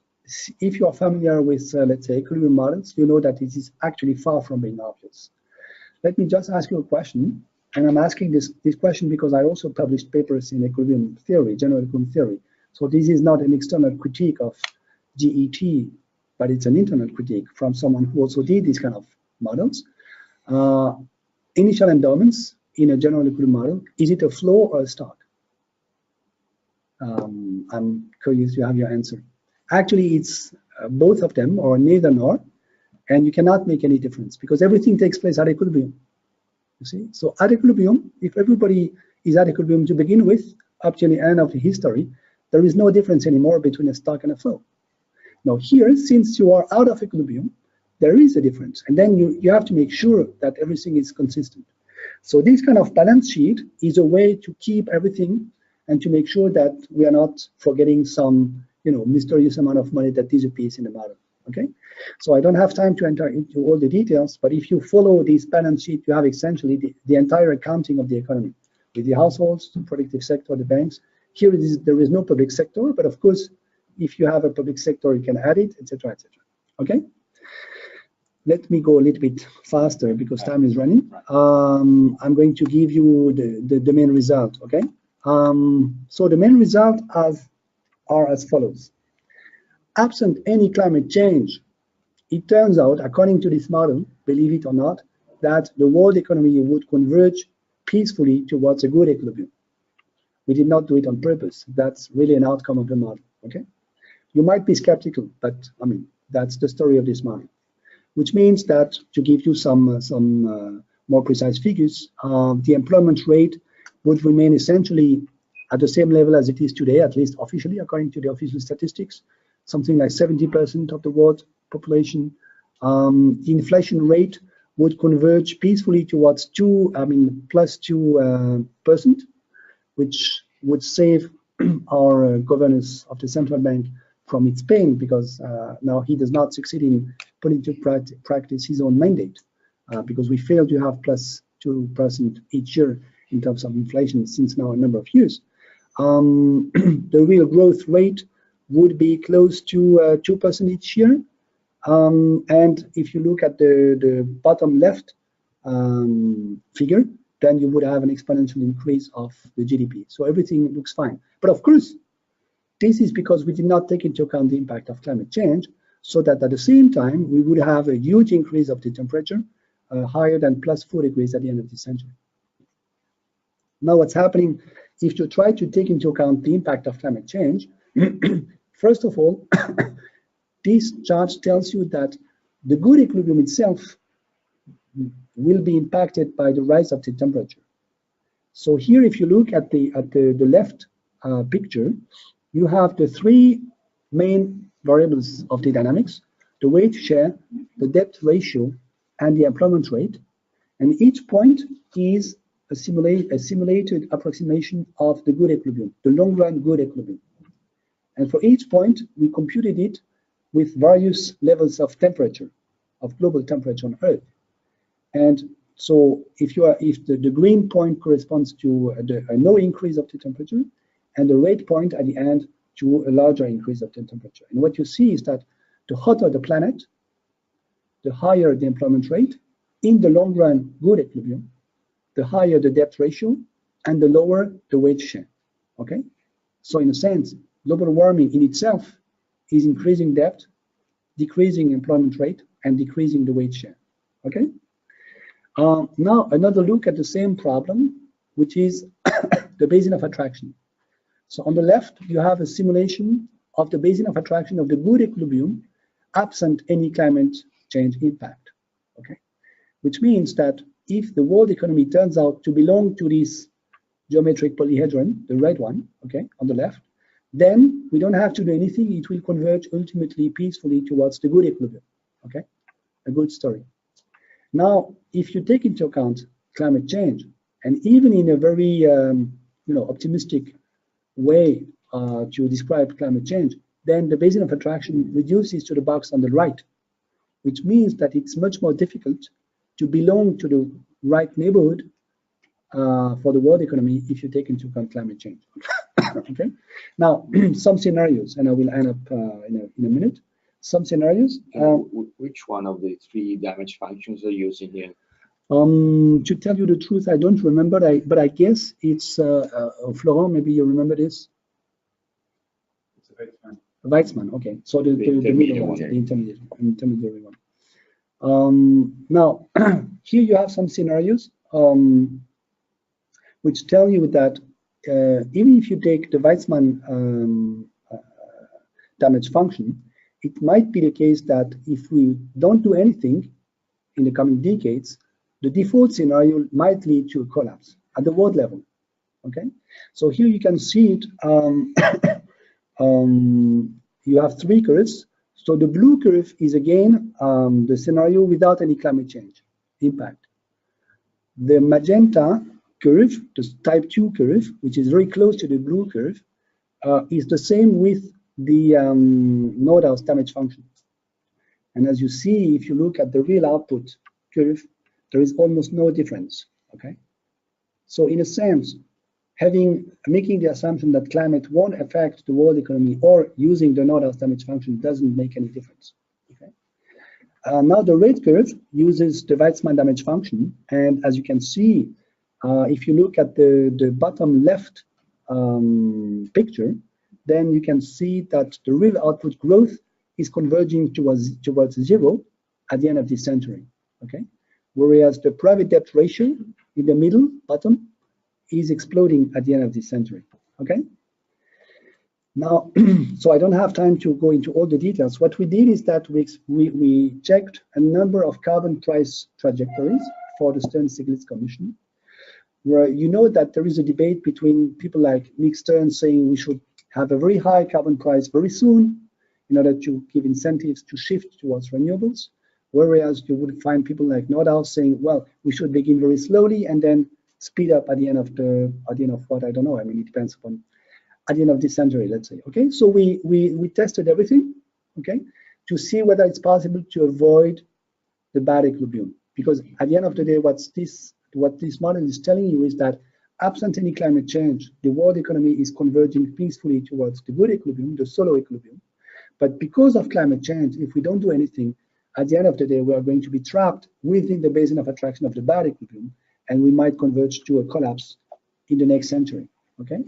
if you are familiar with, let's say, equilibrium models, you know that it is actually far from being obvious. Let me just ask you a question, and I'm asking this question because I also published papers in equilibrium theory, general equilibrium theory. So this is not an external critique of GET, but it's an internal critique from someone who also did these kind of models. Initial endowments in a general equilibrium model, is it a flow or a stock? I'm curious to have your answer. Actually, it's both of them, or neither nor, and you cannot make any difference because everything takes place at equilibrium. You see, so at equilibrium, if everybody is at equilibrium to begin with, up to the end of the history, there is no difference anymore between a stock and a flow. Now here, since you are out of equilibrium, there is a difference, and then you have to make sure that everything is consistent. So this kind of balance sheet is a way to keep everything and to make sure that we are not forgetting some, mysterious amount of money that disappears in the model. Okay, so I don't have time to enter into all the details, but if you follow this balance sheet, you have essentially the entire accounting of the economy, with the households, the productive sector, the banks. Here there is no public sector, but of course, if you have a public sector, you can add it, etc., etc. Okay. Let me go a little bit faster because time is running. I'm going to give you the main result. Okay. So the main result are as follows. Absent any climate change, it turns out, according to this model, believe it or not, that the world economy would converge peacefully towards a good equilibrium. We did not do it on purpose. That's really an outcome of the model. Okay. You might be skeptical, but I mean, that's the story of this model. Which means that, to give you some more precise figures, the employment rate would remain essentially at the same level as it is today, at least officially, according to the official statistics, something like 70% of the world population. The inflation rate would converge peacefully towards plus 2%, which would save our governors of the central bank from its pain, because now he does not succeed in putting to practice his own mandate, because we failed to have plus 2% each year in terms of inflation since now a number of years. The real growth rate would be close to 2% each year. And if you look at the bottom left figure, then you would have an exponential increase of the GDP. So everything looks fine. But of course, this is because we did not take into account the impact of climate change, so that at the same time, we would have a huge increase of the temperature, higher than plus 4 degrees at the end of the century. Now, what's happening, if you try to take into account the impact of climate change, first of all, this chart tells you that the good equilibrium itself will be impacted by the rise of the temperature. So here, if you look at the left picture, you have the three main variables of the dynamics: the wage share, the debt ratio, and the employment rate. And each point is a simulated approximation of the good equilibrium, the long-run good equilibrium. And for each point, we computed it with various levels of temperature, of global temperature on Earth. And so if the green point corresponds to a no increase of the temperature, and the red point at the end to a larger increase of the temperature. And what you see is that the hotter the planet, the higher the employment rate, in the long run good equilibrium, the higher the debt ratio, and the lower the wage share. Okay? So in a sense, global warming in itself is increasing debt, decreasing employment rate, and decreasing the wage share. Okay? Now another look at the same problem, which is the basin of attraction. So on the left, you have a simulation of the basin of attraction of the good equilibrium absent any climate change impact. Okay? Which means that if the world economy turns out to belong to this geometric polyhedron, the red one, okay, on the left, then we don't have to do anything. It will converge ultimately peacefully towards the good equilibrium. Okay? A good story. Now, if you take into account climate change, and even in a very optimistic way to describe climate change, then the basin of attraction reduces to the box on the right, which means that it's much more difficult to belong to the right neighborhood for the world economy if you take into account climate change. Okay. Now, some scenarios, and I will end up in a minute. Some scenarios. Which one of the three damage functions are using here? To tell you the truth, I don't remember, but I guess it's Florent. Maybe you remember this. It's a Weizmann. Weizmann. Okay. So the middle one, the intermediary one. Now, here you have some scenarios which tell you that even if you take the Weizmann damage function, it might be the case that if we don't do anything in the coming decades, the default scenario might lead to a collapse at the world level. Okay, so here you can see it. You have three curves. So the blue curve is again the scenario without any climate change impact. The magenta curve, the type 2 curve, which is very close to the blue curve, is the same with the Nordhaus damage function. And as you see, if you look at the real output curve, there is almost no difference. Okay, so in a sense, making the assumption that climate won't affect the world economy or using the Nordhaus damage function doesn't make any difference. Okay. Now the rate curve uses the Weizmann damage function, and as you can see, if you look at the bottom left picture, then you can see that the real output growth is converging towards zero at the end of this century. Okay, whereas the private debt ratio in the middle bottom is exploding at the end of this century. Okay. Now, so I don't have time to go into all the details. What we did is that we checked a number of carbon price trajectories for the Stern-Stiglitz Commission, where you know that there is a debate between people like Nick Stern saying we should have a very high carbon price very soon in order to give incentives to shift towards renewables, whereas you would find people like Nordhaus saying, well, we should begin very slowly and then speed up at the end of what, I don't know. I mean, it depends upon at the end of this century, let's say. Okay, so we tested everything, okay, to see whether it's possible to avoid the bad equilibrium. Because at the end of the day, what this model is telling you is that absent any climate change, the world economy is converging peacefully towards the good equilibrium, the solo equilibrium. But because of climate change, if we don't do anything, at the end of the day, we are going to be trapped within the basin of attraction of the bad equilibrium, and we might converge to a collapse in the next century. Okay.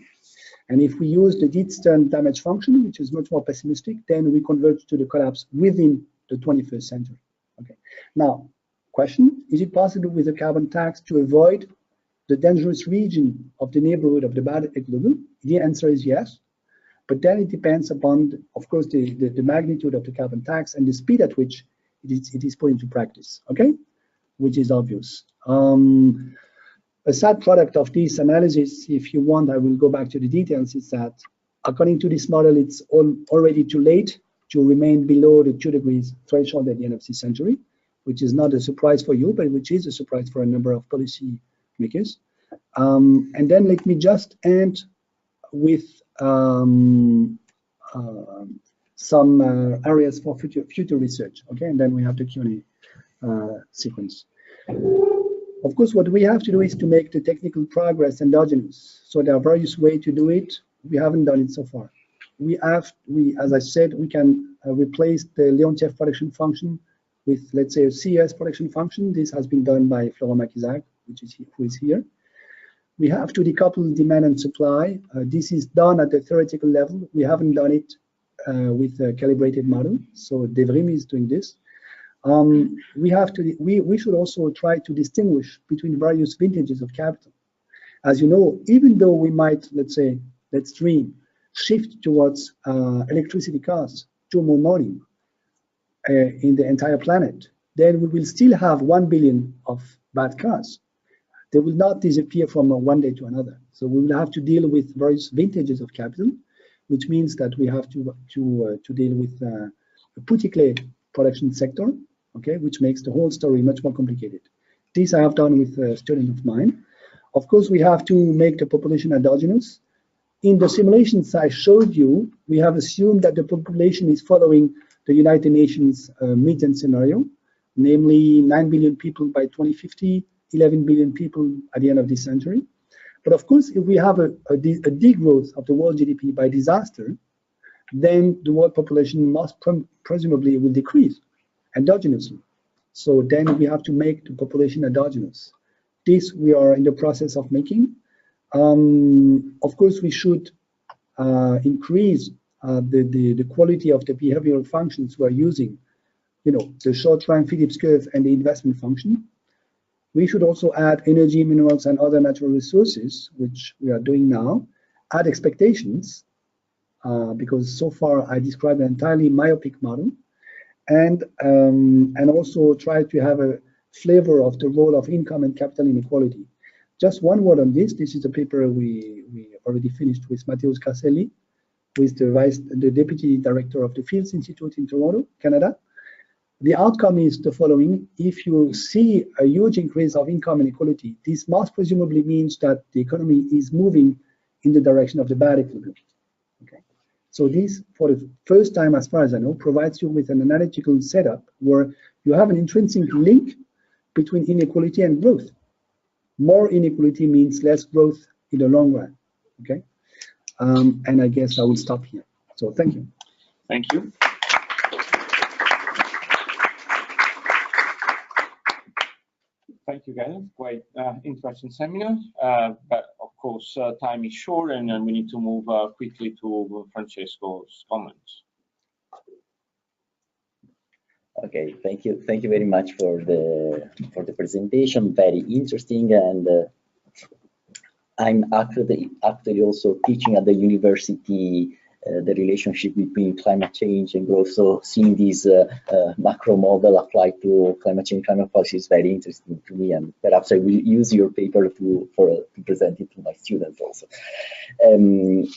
And if we use the Stern damage function, which is much more pessimistic, then we converge to the collapse within the 21st century. Okay. Now, question, is it possible with a carbon tax to avoid the dangerous region of the neighborhood of the bad equilibrium? The answer is yes. But then it depends upon, of course, the magnitude of the carbon tax and the speed at which it is put into practice, okay? Which is obvious. A side product of this analysis, if you want, I will go back to the details, is that according to this model, it's already too late to remain below the 2 degrees threshold at the end of this century, which is not a surprise for you, but which is a surprise for a number of policy makers. And then let me just end with some areas for future research, okay? And then we have the Q&A sequence. Of course, what we have to do is to make the technical progress endogenous. So there are various ways to do it. We haven't done it so far. As I said, we can replace the Leontief production function with, let's say, a CS production function. This has been done by Florent Maquisac, who is here. We have to decouple demand and supply. This is done at the theoretical level. We haven't done it with a calibrated model. So De Vries is doing this. We should also try to distinguish between various vintages of capital. As you know, even though we might, let's say, let's dream, shift towards electricity costs to more money in the entire planet, then we will still have 1 billion of bad cars. They will not disappear from one day to another. So we will have to deal with various vintages of capital, which means that we have to deal with a particular production sector, okay, which makes the whole story much more complicated. This I have done with a student of mine. Of course, we have to make the population endogenous. In the simulations I showed you, we have assumed that the population is following the United Nations median scenario, namely 9 billion people by 2050, 11 billion people at the end of this century. But of course, if we have a degrowth of the world GDP by disaster, then the world population must presumably will decrease endogenously. So then we have to make the population endogenous. This we are in the process of making. Of course, we should increase the quality of the behavioral functions we're using, you know, the short-run Phillips curve and the investment function. We should also add energy, minerals, and other natural resources, which we are doing now, add expectations, because so far I described an entirely myopic model, and also try to have a flavor of the role of income and capital inequality. Just one word on this. This is a paper we already finished with Mateusz Caselli, who is the deputy director of the Fields Institute in Toronto, Canada. The outcome is the following. If you see a huge increase of income inequality, this most presumably means that the economy is moving in the direction of the bad equilibrium. Okay. So this, for the first time, as far as I know, provides you with an analytical setup where you have an intrinsic link between inequality and growth. More inequality means less growth in the long run. Okay, and I guess I will stop here. So thank you. Thank you. Thank you, Gael. Quite interesting seminar, but of course time is short, and we need to move quickly to Francesco's comments. Okay, thank you very much for the presentation. Very interesting, and I'm actually also teaching at the university the relationship between climate change and growth. So seeing this macro model applied to climate change, climate policy is very interesting to me, and perhaps I will use your paper to present it to my students also.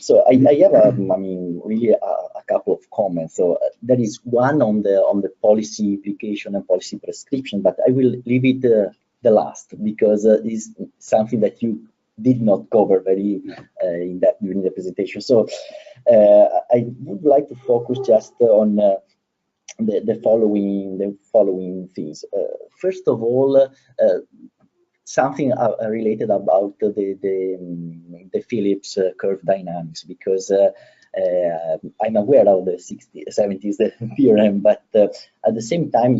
So I have really a couple of comments. So there is one on the policy implication and policy prescription, but I will leave it the last, because it's something that you did not cover very in depth during the presentation. So I would like to focus just on the following things. First of all, something related about the Phillips curve dynamics, because I'm aware of the 60s, 70s theorem, but at the same time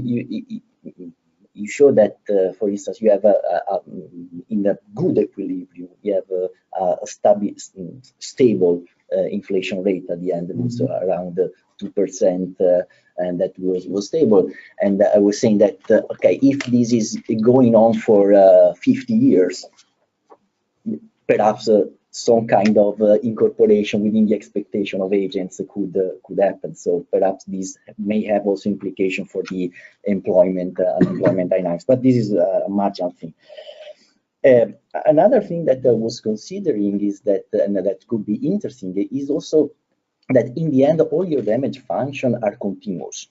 you show that, for instance, you have in a good equilibrium, you have a stable inflation rate at the end, so around 2%, and that was stable. And I was saying that, okay, if this is going on for 50 years, perhaps some kind of incorporation within the expectation of agents could happen. So perhaps this may have also implication for the employment dynamics, but this is a marginal thing. Another thing that I was considering is that, and that could be interesting, is also that in the end all your damage functions are continuous,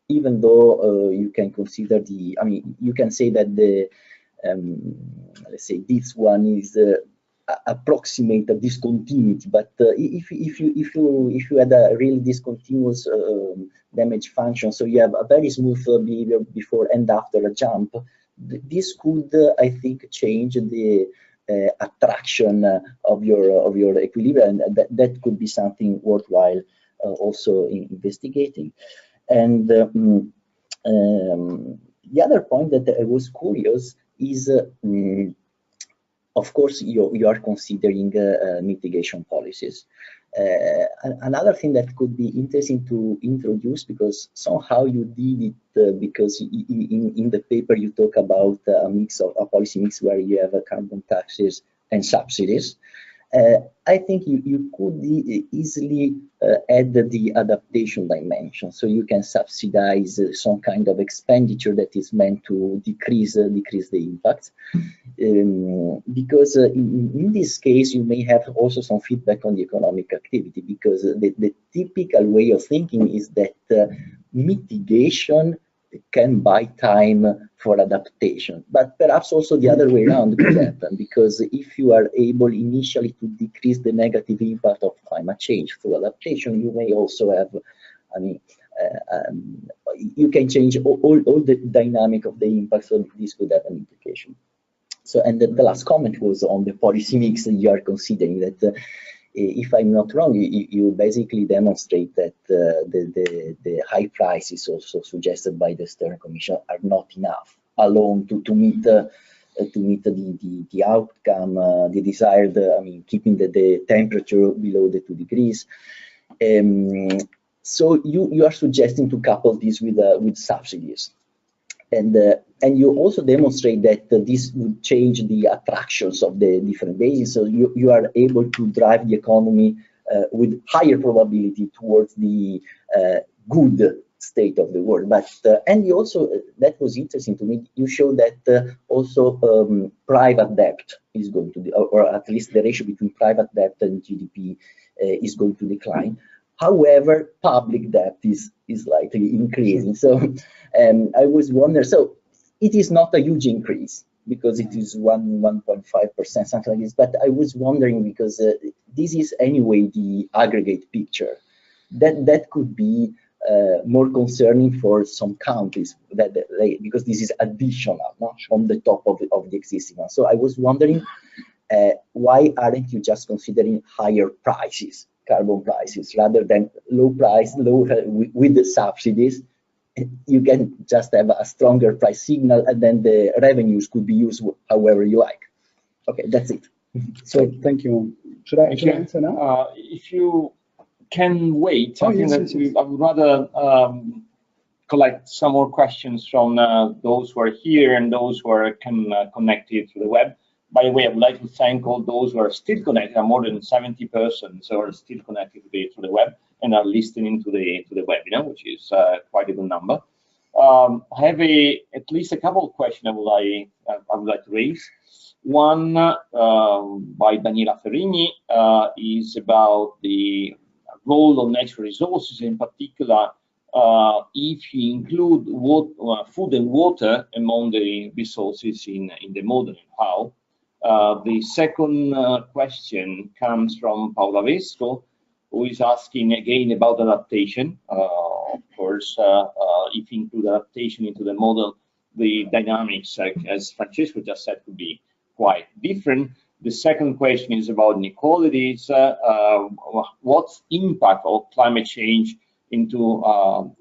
even though you can consider you can say that the let's say this one is approximate a discontinuity, but if you had a really discontinuous damage function, so you have a very smooth behavior before and after a jump, this could I think change the attraction of your equilibrium, and that could be something worthwhile also investigating. And the other point that I was curious is, of course, you are considering mitigation policies. Another thing that could be interesting to introduce, because somehow you did it, because in the paper you talk about a policy mix where you have carbon taxes and subsidies. I think you could easily add the adaptation dimension, so you can subsidize some kind of expenditure that is meant to decrease the impact, because in this case you may have also some feedback on the economic activity, because the typical way of thinking is that mitigation can buy time for adaptation, but perhaps also the other way around could happen, because if you are able initially to decrease the negative impact of climate change through adaptation, you may also have, you can change all the dynamic of the impact, so this could have an implication. So, and the last comment was on the policy mix that you are considering, that if I'm not wrong, you basically demonstrate that the high prices also suggested by the Stern Commission are not enough alone to meet the outcome, the desired, keeping the temperature below the 2 degrees. So you are suggesting to couple this with subsidies. And you also demonstrate that this would change the attractions of the different bases, so you are able to drive the economy with higher probability towards the good state of the world. But and you also, that was interesting to me, you show that also private debt is going to, or at least the ratio between private debt and GDP is going to decline. However, public debt is likely increasing. So I was wondering, so it is not a huge increase, because it is 1.5%, something like this. But I was wondering, because this is anyway the aggregate picture, that could be more concerning for some countries, because this is additional, not on the top of the existing one. So I was wondering, why aren't you just considering higher prices, carbon prices, rather than low price, with the subsidies? You can just have a stronger price signal, and then the revenues could be used however you like. Okay, that's it. So thank you. Should I answer now? If you can wait, Oh, I think yes, that yes. I would rather collect some more questions from those who are here and those who are connected to the web. By the way, I would like to thank all those who are still connected. More than 70 persons who are still connected to the web and are listening to the webinar, which is quite a good number. I have at least a couple of questions I would like to raise. One by Daniela Ferrini is about the role of natural resources, in particular if you include food and water among the resources in the modeling. How? The second question comes from Paula Vesco, who is asking again about adaptation. Of course, if you include adaptation into the model, the dynamics, as Francesco just said, could be quite different. The second question is about inequalities. What's impact of climate change into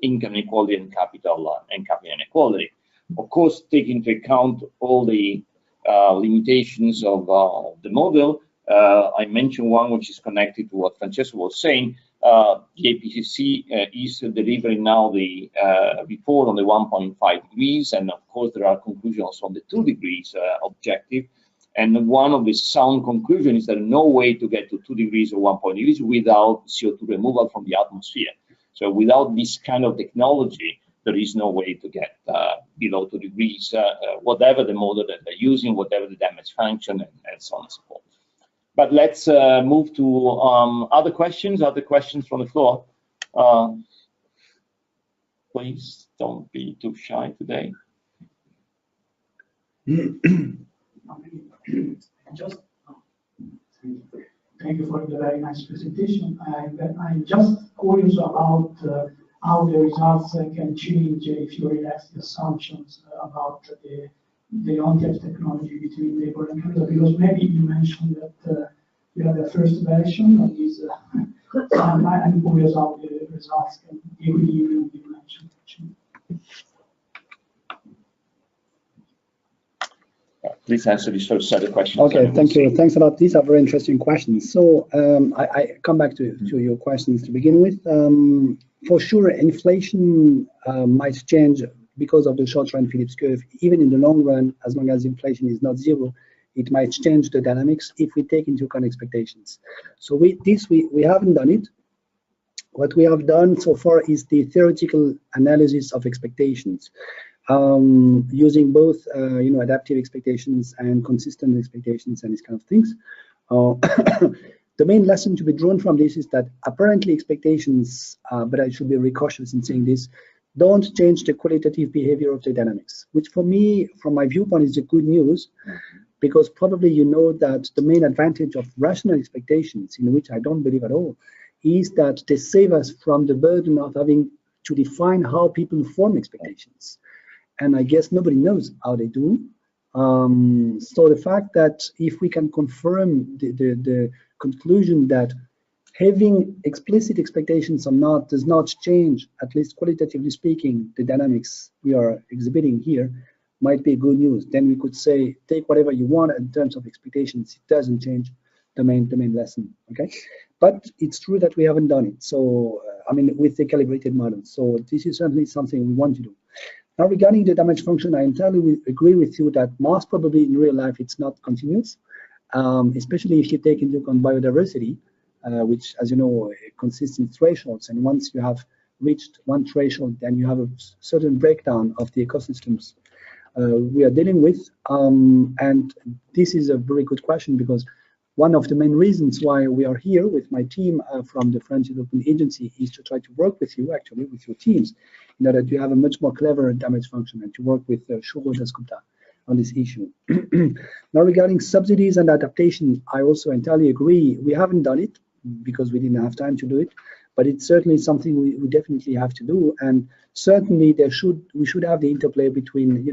income inequality and capital inequality? Of course, take into account all the limitations of the model. I mentioned one which is connected to what Francesco was saying. The IPCC is delivering now the report on the 1.5 degrees, and of course there are conclusions on the 2 degrees objective. And one of the sound conclusions is that no way to get to 2 degrees or 1 degrees without CO2 removal from the atmosphere. So without this kind of technology, there is no way to get below 2 degrees, whatever the model that they're using, whatever the damage function, and so on and so forth. But let's move to other questions from the floor. Please don't be too shy today. Thank you for the very nice presentation. I'm just curious about how the results can change if you relax the assumptions about the on-tap technology between labor and capital, because maybe you mentioned that you have the first version of this. I'm curious how the results can be equilibrium you mentioned. Please answer this first set of questions. Okay, thank you. Thanks a lot. These are very interesting questions. So I come back to your questions to begin with. For sure, inflation might change because of the short-run Phillips curve. Even in the long run, as long as inflation is not zero, it might change the dynamics if we take into account expectations. So we haven't done it. What we have done so far is the theoretical analysis of expectations. Using both adaptive expectations and consistent expectations and these kind of things. The main lesson to be drawn from this is that apparently expectations, but I should be very cautious in saying this, don't change the qualitative behavior of the dynamics, which for me, from my viewpoint, is a good news, because probably you know that the main advantage of rational expectations, in which I don't believe at all, is that they save us from the burden of having to define how people form expectations. And I guess nobody knows how they do. So the fact that if we can confirm the conclusion that having explicit expectations or not does not change, at least qualitatively speaking, the dynamics we are exhibiting here, might be good news. Then we could say, take whatever you want in terms of expectations. It doesn't change the main lesson, okay? But it's true that we haven't done it. So, I mean, with the calibrated model. So this is certainly something we want to do. Now, regarding the damage function, I entirely agree with you that most probably in real life it's not continuous, especially if you take into account biodiversity, which, as you know, consists in thresholds. And once you have reached one threshold, then you have a certain breakdown of the ecosystems we are dealing with. And this is a very good question, because one of the main reasons why we are here with my team from the French Development Agency is to try to work with you, actually, with your teams, in order to have a much more clever damage function and to work with Chaussées on this issue. Now, regarding subsidies and adaptation, I also entirely agree. We haven't done it because we didn't have time to do it, but it's certainly something we definitely have to do. And certainly we should have the interplay between,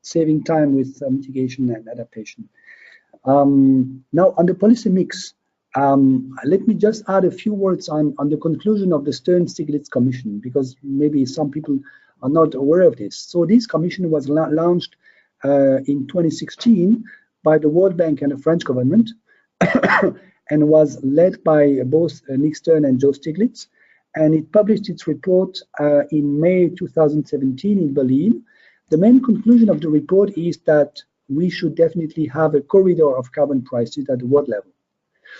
saving time with mitigation and adaptation. Now, on the policy mix, let me just add a few words on the conclusion of the Stern-Stiglitz Commission, because maybe some people are not aware of this. So this commission was launched in 2016 by the World Bank and the French government, and was led by both Nick Stern and Joe Stiglitz. And it published its report in May 2017 in Berlin. The main conclusion of the report is that we should definitely have a corridor of carbon prices at the world level.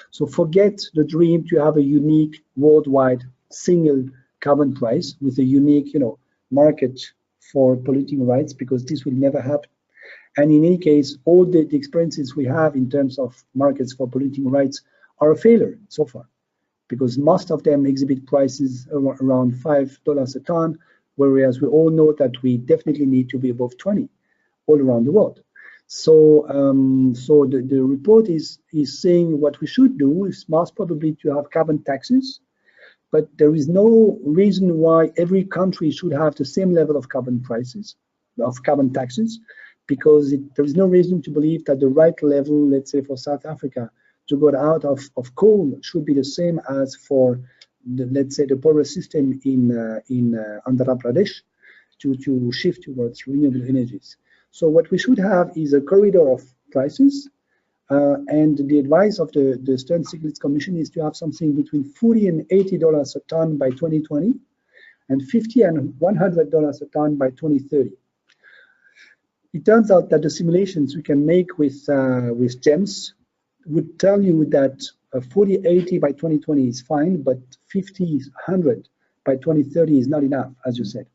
So forget the dream to have a unique worldwide single carbon price with a unique, market for polluting rights, because this will never happen. And in any case, all the experiences we have in terms of markets for polluting rights are a failure so far, because most of them exhibit prices around $5 a ton, whereas we all know that we definitely need to be above 20 all around the world. So, the report is saying what we should do is most probably to have carbon taxes, but there is no reason why every country should have the same level of carbon prices, of carbon taxes, because there is no reason to believe that the right level, let's say for South Africa, to go out of coal should be the same as for, let's say, the poorer system in Andhra Pradesh to shift towards renewable energies. So what we should have is a corridor of prices, and the advice of the Stern-Stiglitz Commission is to have something between $40 and $80 a ton by 2020, and $50 and $100 a ton by 2030. It turns out that the simulations we can make with GEMS would tell you that 40-80 by 2020 is fine, but 50-100 by 2030 is not enough, as you said.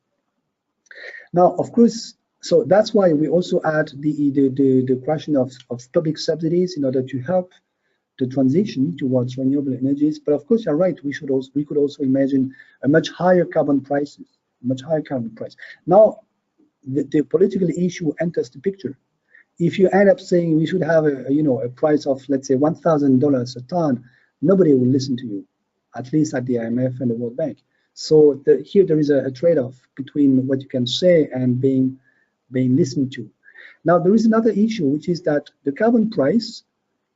Now, of course, so that's why we also add the question of public subsidies in order to help the transition towards renewable energies. But of course, you're right. We could also imagine a much higher carbon prices, much higher carbon price. Now, the political issue enters the picture. If you end up saying we should have a price of, let's say, $1,000 a ton, nobody will listen to you, at least at the IMF and the World Bank. So here there is a trade-off between what you can say and being listened to. Now there is another issue, which is that the carbon price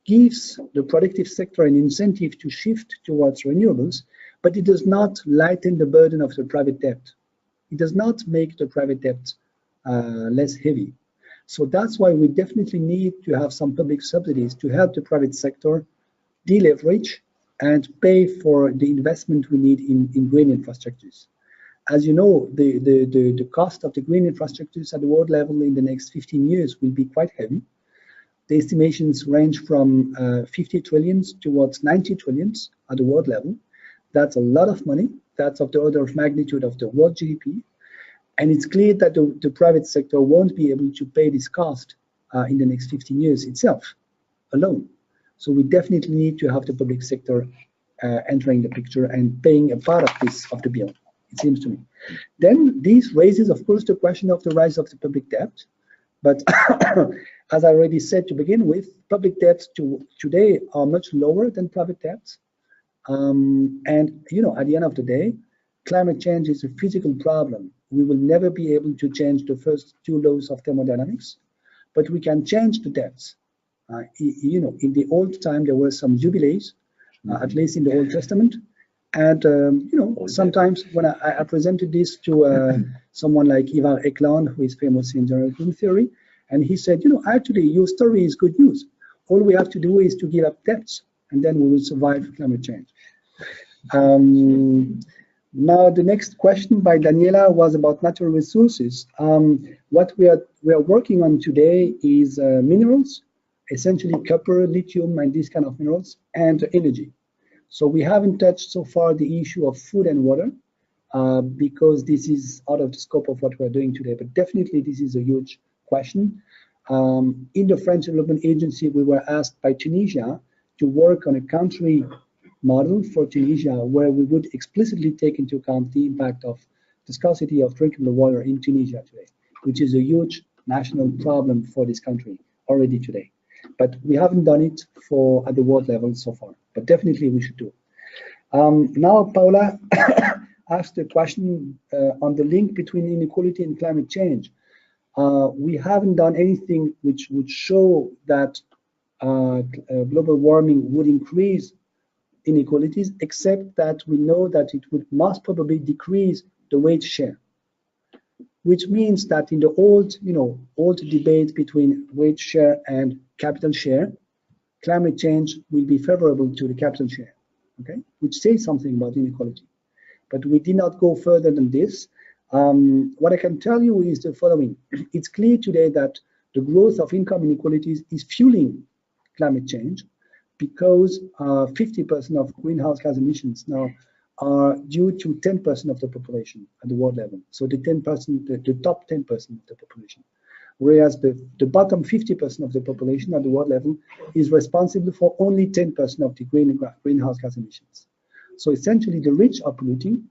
gives the productive sector an incentive to shift towards renewables, but it does not lighten the burden of the private debt. It does not make the private debt less heavy. So that's why we definitely need to have some public subsidies to help the private sector deleverage and pay for the investment we need in green infrastructures. As you know, the cost of the green infrastructures at the world level in the next 15 years will be quite heavy. The estimations range from 50 trillions towards 90 trillions at the world level. That's a lot of money. That's of the order of magnitude of the world GDP. And it's clear that the private sector won't be able to pay this cost in the next 15 years itself alone. So we definitely need to have the public sector entering the picture and paying a part of the bill, it seems to me. Then this raises, of course, the question of the rise of the public debt. But as I already said to begin with, public debts today are much lower than private debts. And at the end of the day, climate change is a physical problem. We will never be able to change the first two laws of thermodynamics, but we can change the debts. In the old time, there were some jubilees, at least in the Old Testament. And, sometimes when I presented this to someone like Ivar Ekland, who is famous in general economic theory, and he said, actually, your story is good news. All we have to do is to give up debts, and then we will survive climate change. Now, the next question by Daniela was about natural resources. What we are working on today is minerals, essentially copper, lithium, and these kind of minerals, and energy. So we haven't touched so far the issue of food and water because this is out of the scope of what we're doing today. But definitely, this is a huge question. In the French Development Agency, we were asked by Tunisia to work on a country model for Tunisia, where we would explicitly take into account the impact of the scarcity of drinkable water in Tunisia today, which is a huge national problem for this country already today. But we haven't done it at the world level so far, but definitely we should do it. Now, Paula asked a question on the link between inequality and climate change. We haven't done anything which would show that global warming would increase inequalities, except that we know that it would most probably decrease the wage share, which means that in the old debate between wage share and capital share, climate change will be favorable to the capital share, okay, which says something about inequality. But we did not go further than this. What I can tell you is the following. It's clear today that the growth of income inequalities is fueling climate change, because 50% of greenhouse gas emissions now are due to 10% of the population at the world level. So the 10%, the top 10% of the population. Whereas the bottom 50% of the population at the world level is responsible for only 10% of the greenhouse gas emissions. So essentially the rich are polluting,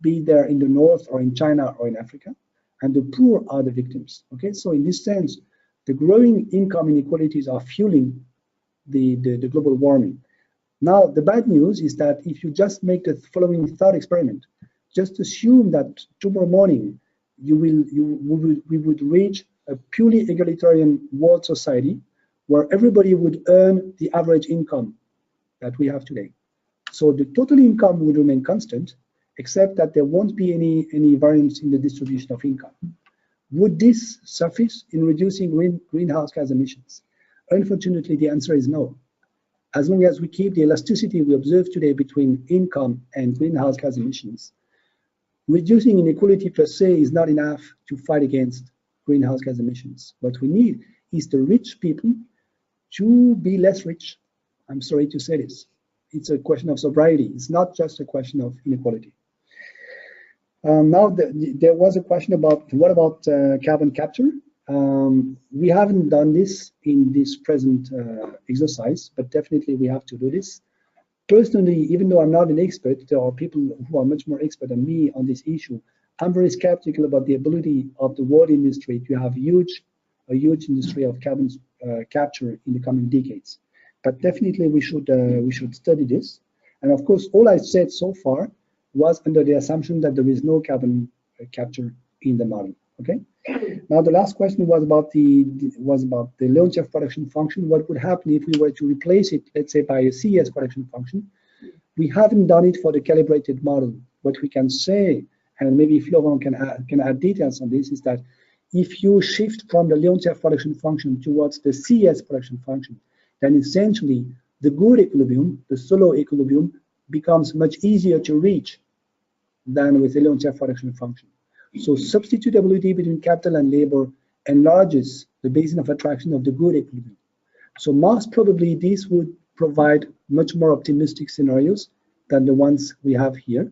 be there in the north or in China or in Africa, and the poor are the victims. Okay, so in this sense, the growing income inequalities are fueling the global warming. Now, the bad news is that if you just make the following thought experiment, just assume that tomorrow morning we would reach a purely egalitarian world society where everybody would earn the average income that we have today. So the total income would remain constant, except that there won't be any variance in the distribution of income. Would this suffice in reducing greenhouse gas emissions? Unfortunately, the answer is no. As long as we keep the elasticity we observe today between income and greenhouse gas emissions, reducing inequality per se is not enough to fight against greenhouse gas emissions. What we need is the rich people to be less rich. I'm sorry to say this. It's a question of sobriety. It's not just a question of inequality. Now, there was a question about what about carbon capture? We haven't done this in this present exercise, but definitely we have to do this. Personally, even though I'm not an expert, there are people who are much more expert than me on this issue. I'm very skeptical about the ability of the world industry to have a huge industry of carbon capture in the coming decades. But definitely we should study this. And of course, all I said so far was under the assumption that there is no carbon capture in the model. Okay. Now the last question was about the Leontief production function. What would happen if we were to replace it, let's say, by a CES production function? We haven't done it for the calibrated model. What we can say, and maybe Florent can add details on this, is that if you shift from the Leontief production function towards the CES production function, then essentially the good equilibrium, the solo equilibrium, becomes much easier to reach than with the Leontief production function. So substitutability between capital and labor enlarges the basin of attraction of the good equilibrium. So most probably this would provide much more optimistic scenarios than the ones we have here.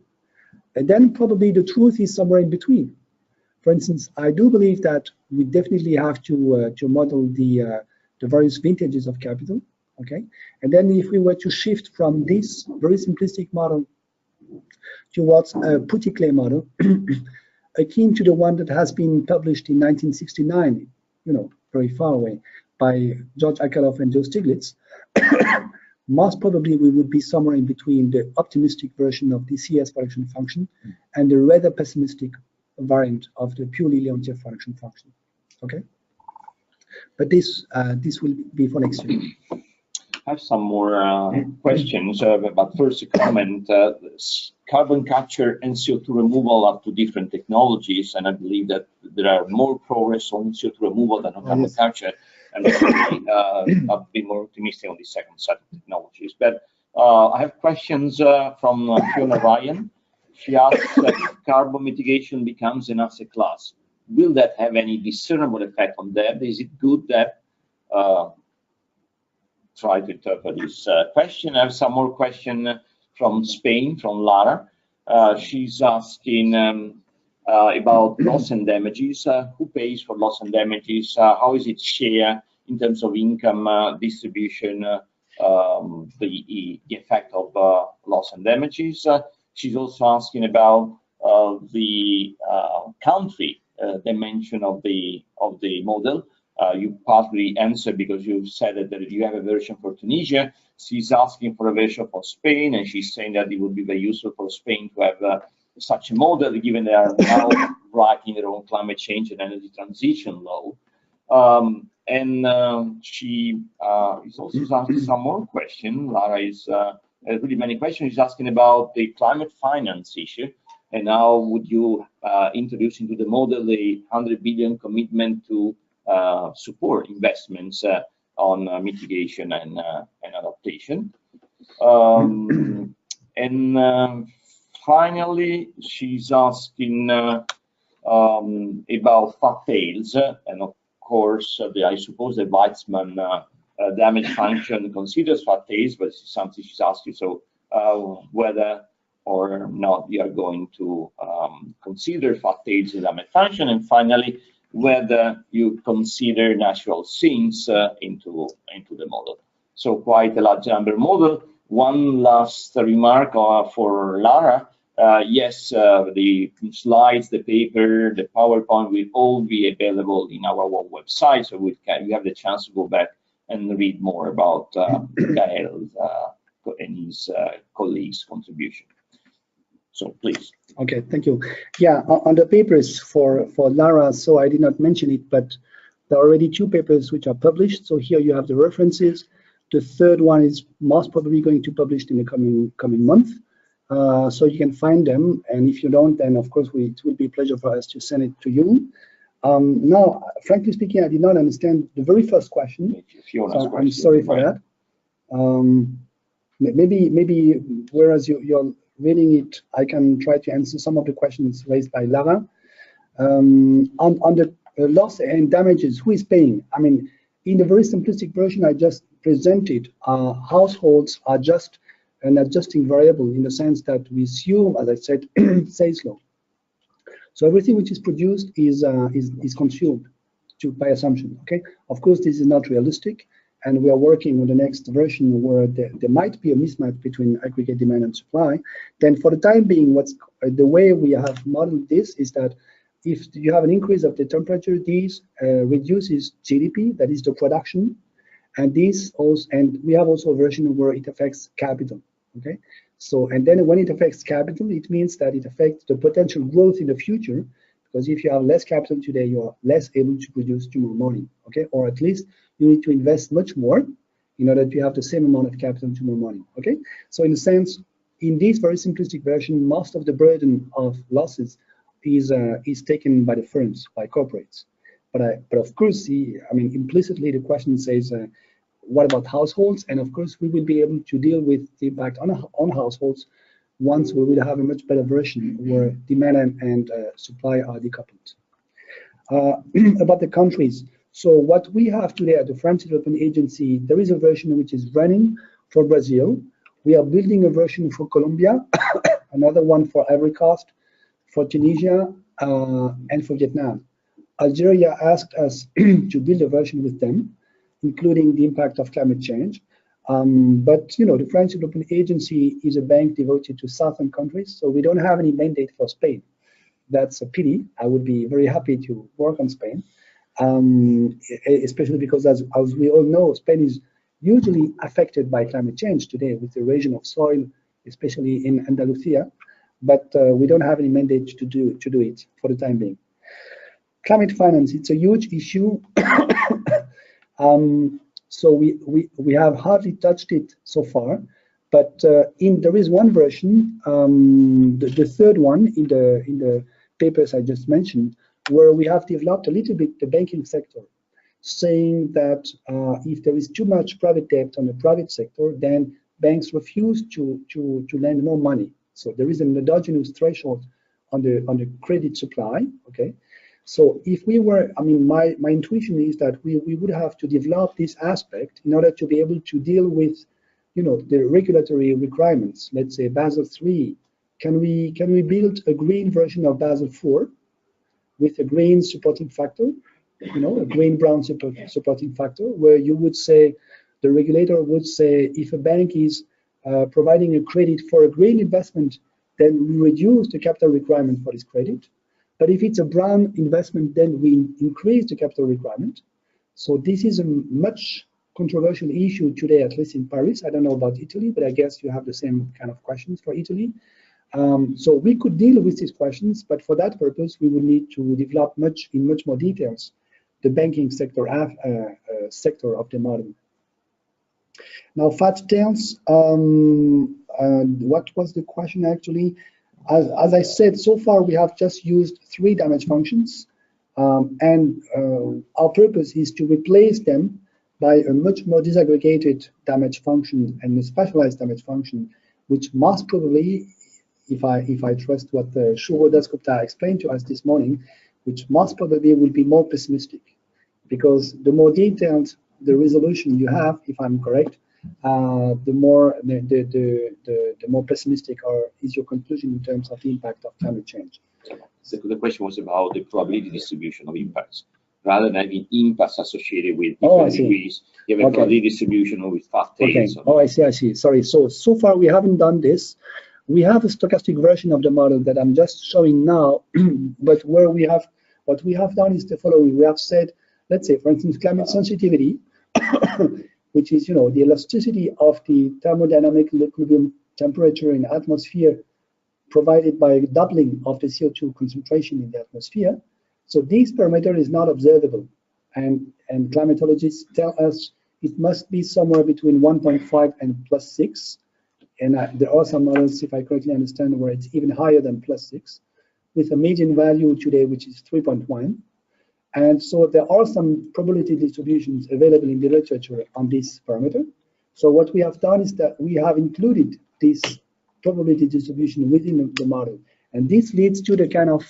And then probably the truth is somewhere in between. For instance, I do believe that we definitely have to model the various vintages of capital. Okay, and then if we were to shift from this very simplistic model towards a Pouty-Clay model, akin to the one that has been published in 1969, very far away, by George Akerlof and Joe Stiglitz, most probably we would be somewhere in between the optimistic version of the CS production function and the rather pessimistic variant of the purely Leontief production function. Okay, but this will be for next year. I have some more questions, but first a comment. Carbon capture and CO2 removal are two different technologies, and I believe that there are more progress on CO2 removal than on carbon capture, and I'll be more optimistic on the second set of technologies. But I have questions from Fiona Ryan. She asks if carbon mitigation becomes an asset class, will that have any discernible effect on debt? Is it good that try to interpret this question. I have some more question from Spain, from Lara. She's asking about loss and damages. Who pays for loss and damages? How is it shared in terms of income distribution, the effect of loss and damages? She's also asking about the country dimension of the model. You partly answered because you said that you have a version for Tunisia. She's asking for a version for Spain, and she's saying that it would be very useful for Spain to have such a model, given they are now writing their own climate change and energy transition law. And she is also asking some more questions. Lara is really many questions. She's asking about the climate finance issue, and how would you introduce into the model the 100 billion commitment to support investments on mitigation and adaptation. And finally, she's asking about fat tails, and of course, I suppose the Weizmann damage function considers fat tails, but it's something she's asking. So whether or not you are going to consider fat tails in damage function, and finally, whether you consider natural sinks into the model. So quite a large number model. One last remark for Lara. Yes, the slides, the paper, the PowerPoint will all be available in our website, so we have the chance to go back and read more about Gael and his colleagues' contribution. So please. Okay, thank you. Yeah, on the papers for Lara, so I did not mention it, but there are already 2 papers which are published. So here you have the references. The third one is most probably going to be published in the coming month. So you can find them, and if you don't, then of course it will be a pleasure for us to send it to you. Now, frankly speaking, I did not understand the very first question, so I'm sorry for that. Maybe whereas you're reading it, I can try to answer some of the questions raised by Lara. On the loss and damages, who is paying? I mean, in the very simplistic version I just presented, households are just an adjusting variable in the sense that we assume, as I said, sales law. So everything which is produced is consumed by assumption. Okay, of course this is not realistic, and we are working on the next version where there might be a mismatch between aggregate demand and supply. Then for the time being, the way we have modeled this is that if you have an increase of the temperature, this reduces GDP, that is the production, and this also, and we have also a version where it affects capital. Okay, so and then when it affects capital, it means that it affects the potential growth in the future, because if you have less capital today, you are less able to produce tomorrow morning. Okay, or at least you need to invest much more in order to have the same amount of capital tomorrow morning. Okay, so in a sense, in this very simplistic version, most of the burden of losses is taken by the firms, by corporates. But of course, I mean, implicitly the question says, what about households? And of course, we will be able to deal with the impact on households once we will have a much better version where demand and supply are decoupled. About the countries. So what we have today at the French Development Agency, there is a version which is running for Brazil. We are building a version for Colombia, another one for Ivory Coast, for Tunisia, and for Vietnam. Algeria asked us to build a version with them, including the impact of climate change. But you know, the French Development Agency is a bank devoted to southern countries, so we don't have any mandate for Spain. That's a pity. I would be very happy to work on Spain, especially because as we all know, Spain is hugely affected by climate change today with the erosion of soil, especially in Andalusia. But we don't have any mandate to do it for the time being. Climate finance, it's a huge issue. So we have hardly touched it so far, but there is one version, the third one in the papers I just mentioned, where we have developed a little bit the banking sector, saying that if there is too much private debt on the private sector, then banks refuse to lend more money. So there is an endogenous threshold on the credit supply. Okay. So if we were, I mean, my intuition is that we would have to develop this aspect in order to be able to deal with, you know, the regulatory requirements. Let's say Basel III. Can we build a green version of Basel IV with a green supporting factor, you know, a green-brown supporting factor, where you would say, the regulator would say, if a bank is providing a credit for a green investment, then we reduce the capital requirement for this credit. But if it's a brown investment, then we increase the capital requirement. So this is a much controversial issue today, at least in Paris. I don't know about Italy, but I guess you have the same kind of questions for Italy. So we could deal with these questions, but for that purpose, we would need to develop in much more details the banking sector sector of the model. Now, fat tails. What was the question actually? As I said, so far we have just used 3 damage functions, and our purpose is to replace them by a much more disaggregated damage function and a specialized damage function, which most probably, if I trust what Giraud explained to us this morning, which most probably will be more pessimistic, because the more detailed the resolution you have, if I'm correct, the more pessimistic is your conclusion in terms of the impact of climate change. So the question was about the probability distribution of impacts. Rather than having impacts associated with different degrees, you have a probability distribution with fat tails. Oh, I see. Sorry. So far we haven't done this. We have a stochastic version of the model that I'm just showing now, but what we have done is the following. We have said, let's say, for instance, climate sensitivity, which is, the elasticity of the thermodynamic equilibrium temperature in the atmosphere provided by doubling of the CO2 concentration in the atmosphere. So this parameter is not observable, and climatologists tell us it must be somewhere between 1.5 and +6, and there are some models, if I correctly understand, where it's even higher than +6, with a median value today which is 3.1. And so there are some probability distributions available in the literature on this parameter. So what we have done is that we have included this probability distribution within the model, and this leads to the kind of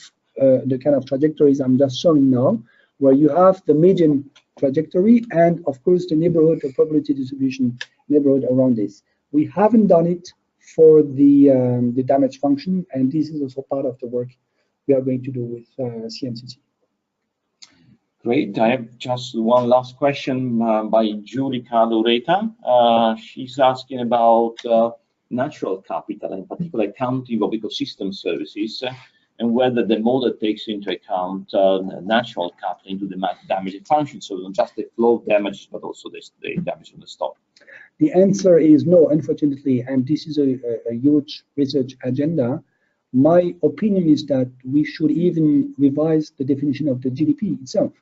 trajectories I'm just showing now, where you have the median trajectory and, of course, the neighborhood, the probability distribution neighborhood around this. We haven't done it for the damage function, and this is also part of the work we are going to do with CMCC. Great. I have just one last question by Giulica Loreta. She's asking about natural capital, in particular accounting of ecosystem services, and whether the model takes into account natural capital into the damage function, so not just the flow of damage, but also the damage on the stock. The answer is no, unfortunately, and this is a huge research agenda. My opinion is that we should even revise the definition of the GDP itself.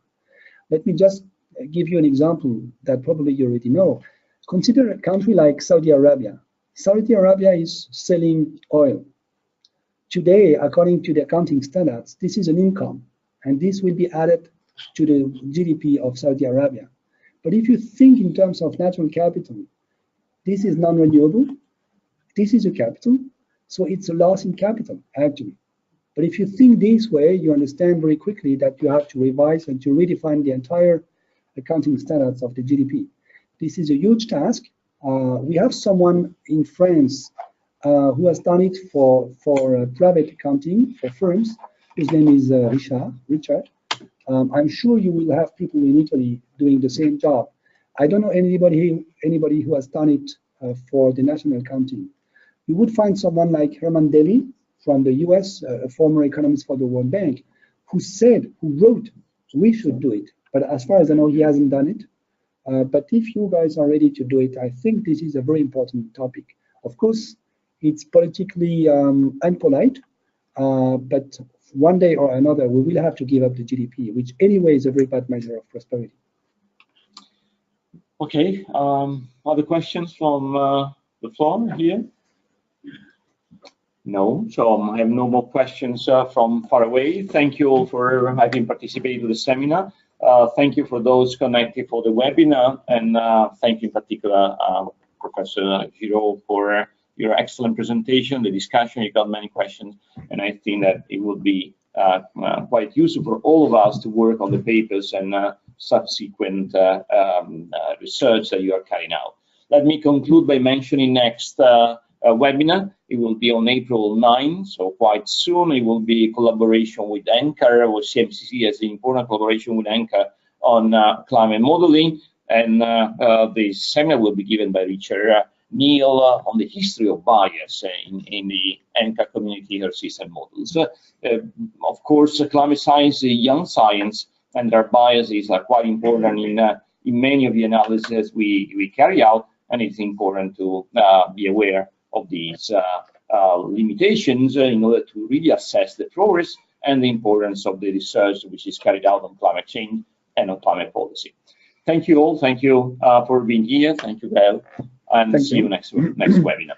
Let me just give you an example that probably you already know. Consider a country like Saudi Arabia. Saudi Arabia is selling oil. Today, according to the accounting standards, this is an income, and this will be added to the GDP of Saudi Arabia. But if you think in terms of natural capital, this is non-renewable, this is a capital, so it's a loss in capital, actually. But if you think this way, you understand very quickly that you have to revise and to redefine the entire accounting standards of the GDP. This is a huge task. We have someone in France who has done it for private accounting for firms. His name is Richard. I'm sure you will have people in Italy doing the same job. I don't know anybody who has done it for the national accounting. You would find someone like Herman Daly from the US, a former economist for the World Bank, who wrote, we should do it. But as far as I know, he hasn't done it. But if you guys are ready to do it, I think this is a very important topic. Of course, it's politically unpolite, but one day or another, we will have to give up the GDP, which anyway is a very bad measure of prosperity. Okay, other questions from the floor here? No, so I have no more questions from far away. Thank you all for having participated in the seminar. Thank you for those connected for the webinar, and thank you in particular, Professor Giraud, for your excellent presentation, the discussion. You got many questions, and I think that it will be quite useful for all of us to work on the papers and subsequent research that you are carrying out. Let me conclude by mentioning next webinar. It will be on April 9, so quite soon. It will be a collaboration with Ecole, or CMCC has an important collaboration with Ecole on climate modeling, and the seminar will be given by Richard Neal on the history of bias in the Ecole community Earth system models. Of course, climate science is a young science, and our biases are quite important in many of the analyses we carry out, and it's important to be aware of these limitations in order to really assess the progress and the importance of the research which is carried out on climate change and on climate policy. Thank you all. Thank you for being here. Thank you, Gael, and see you next webinar.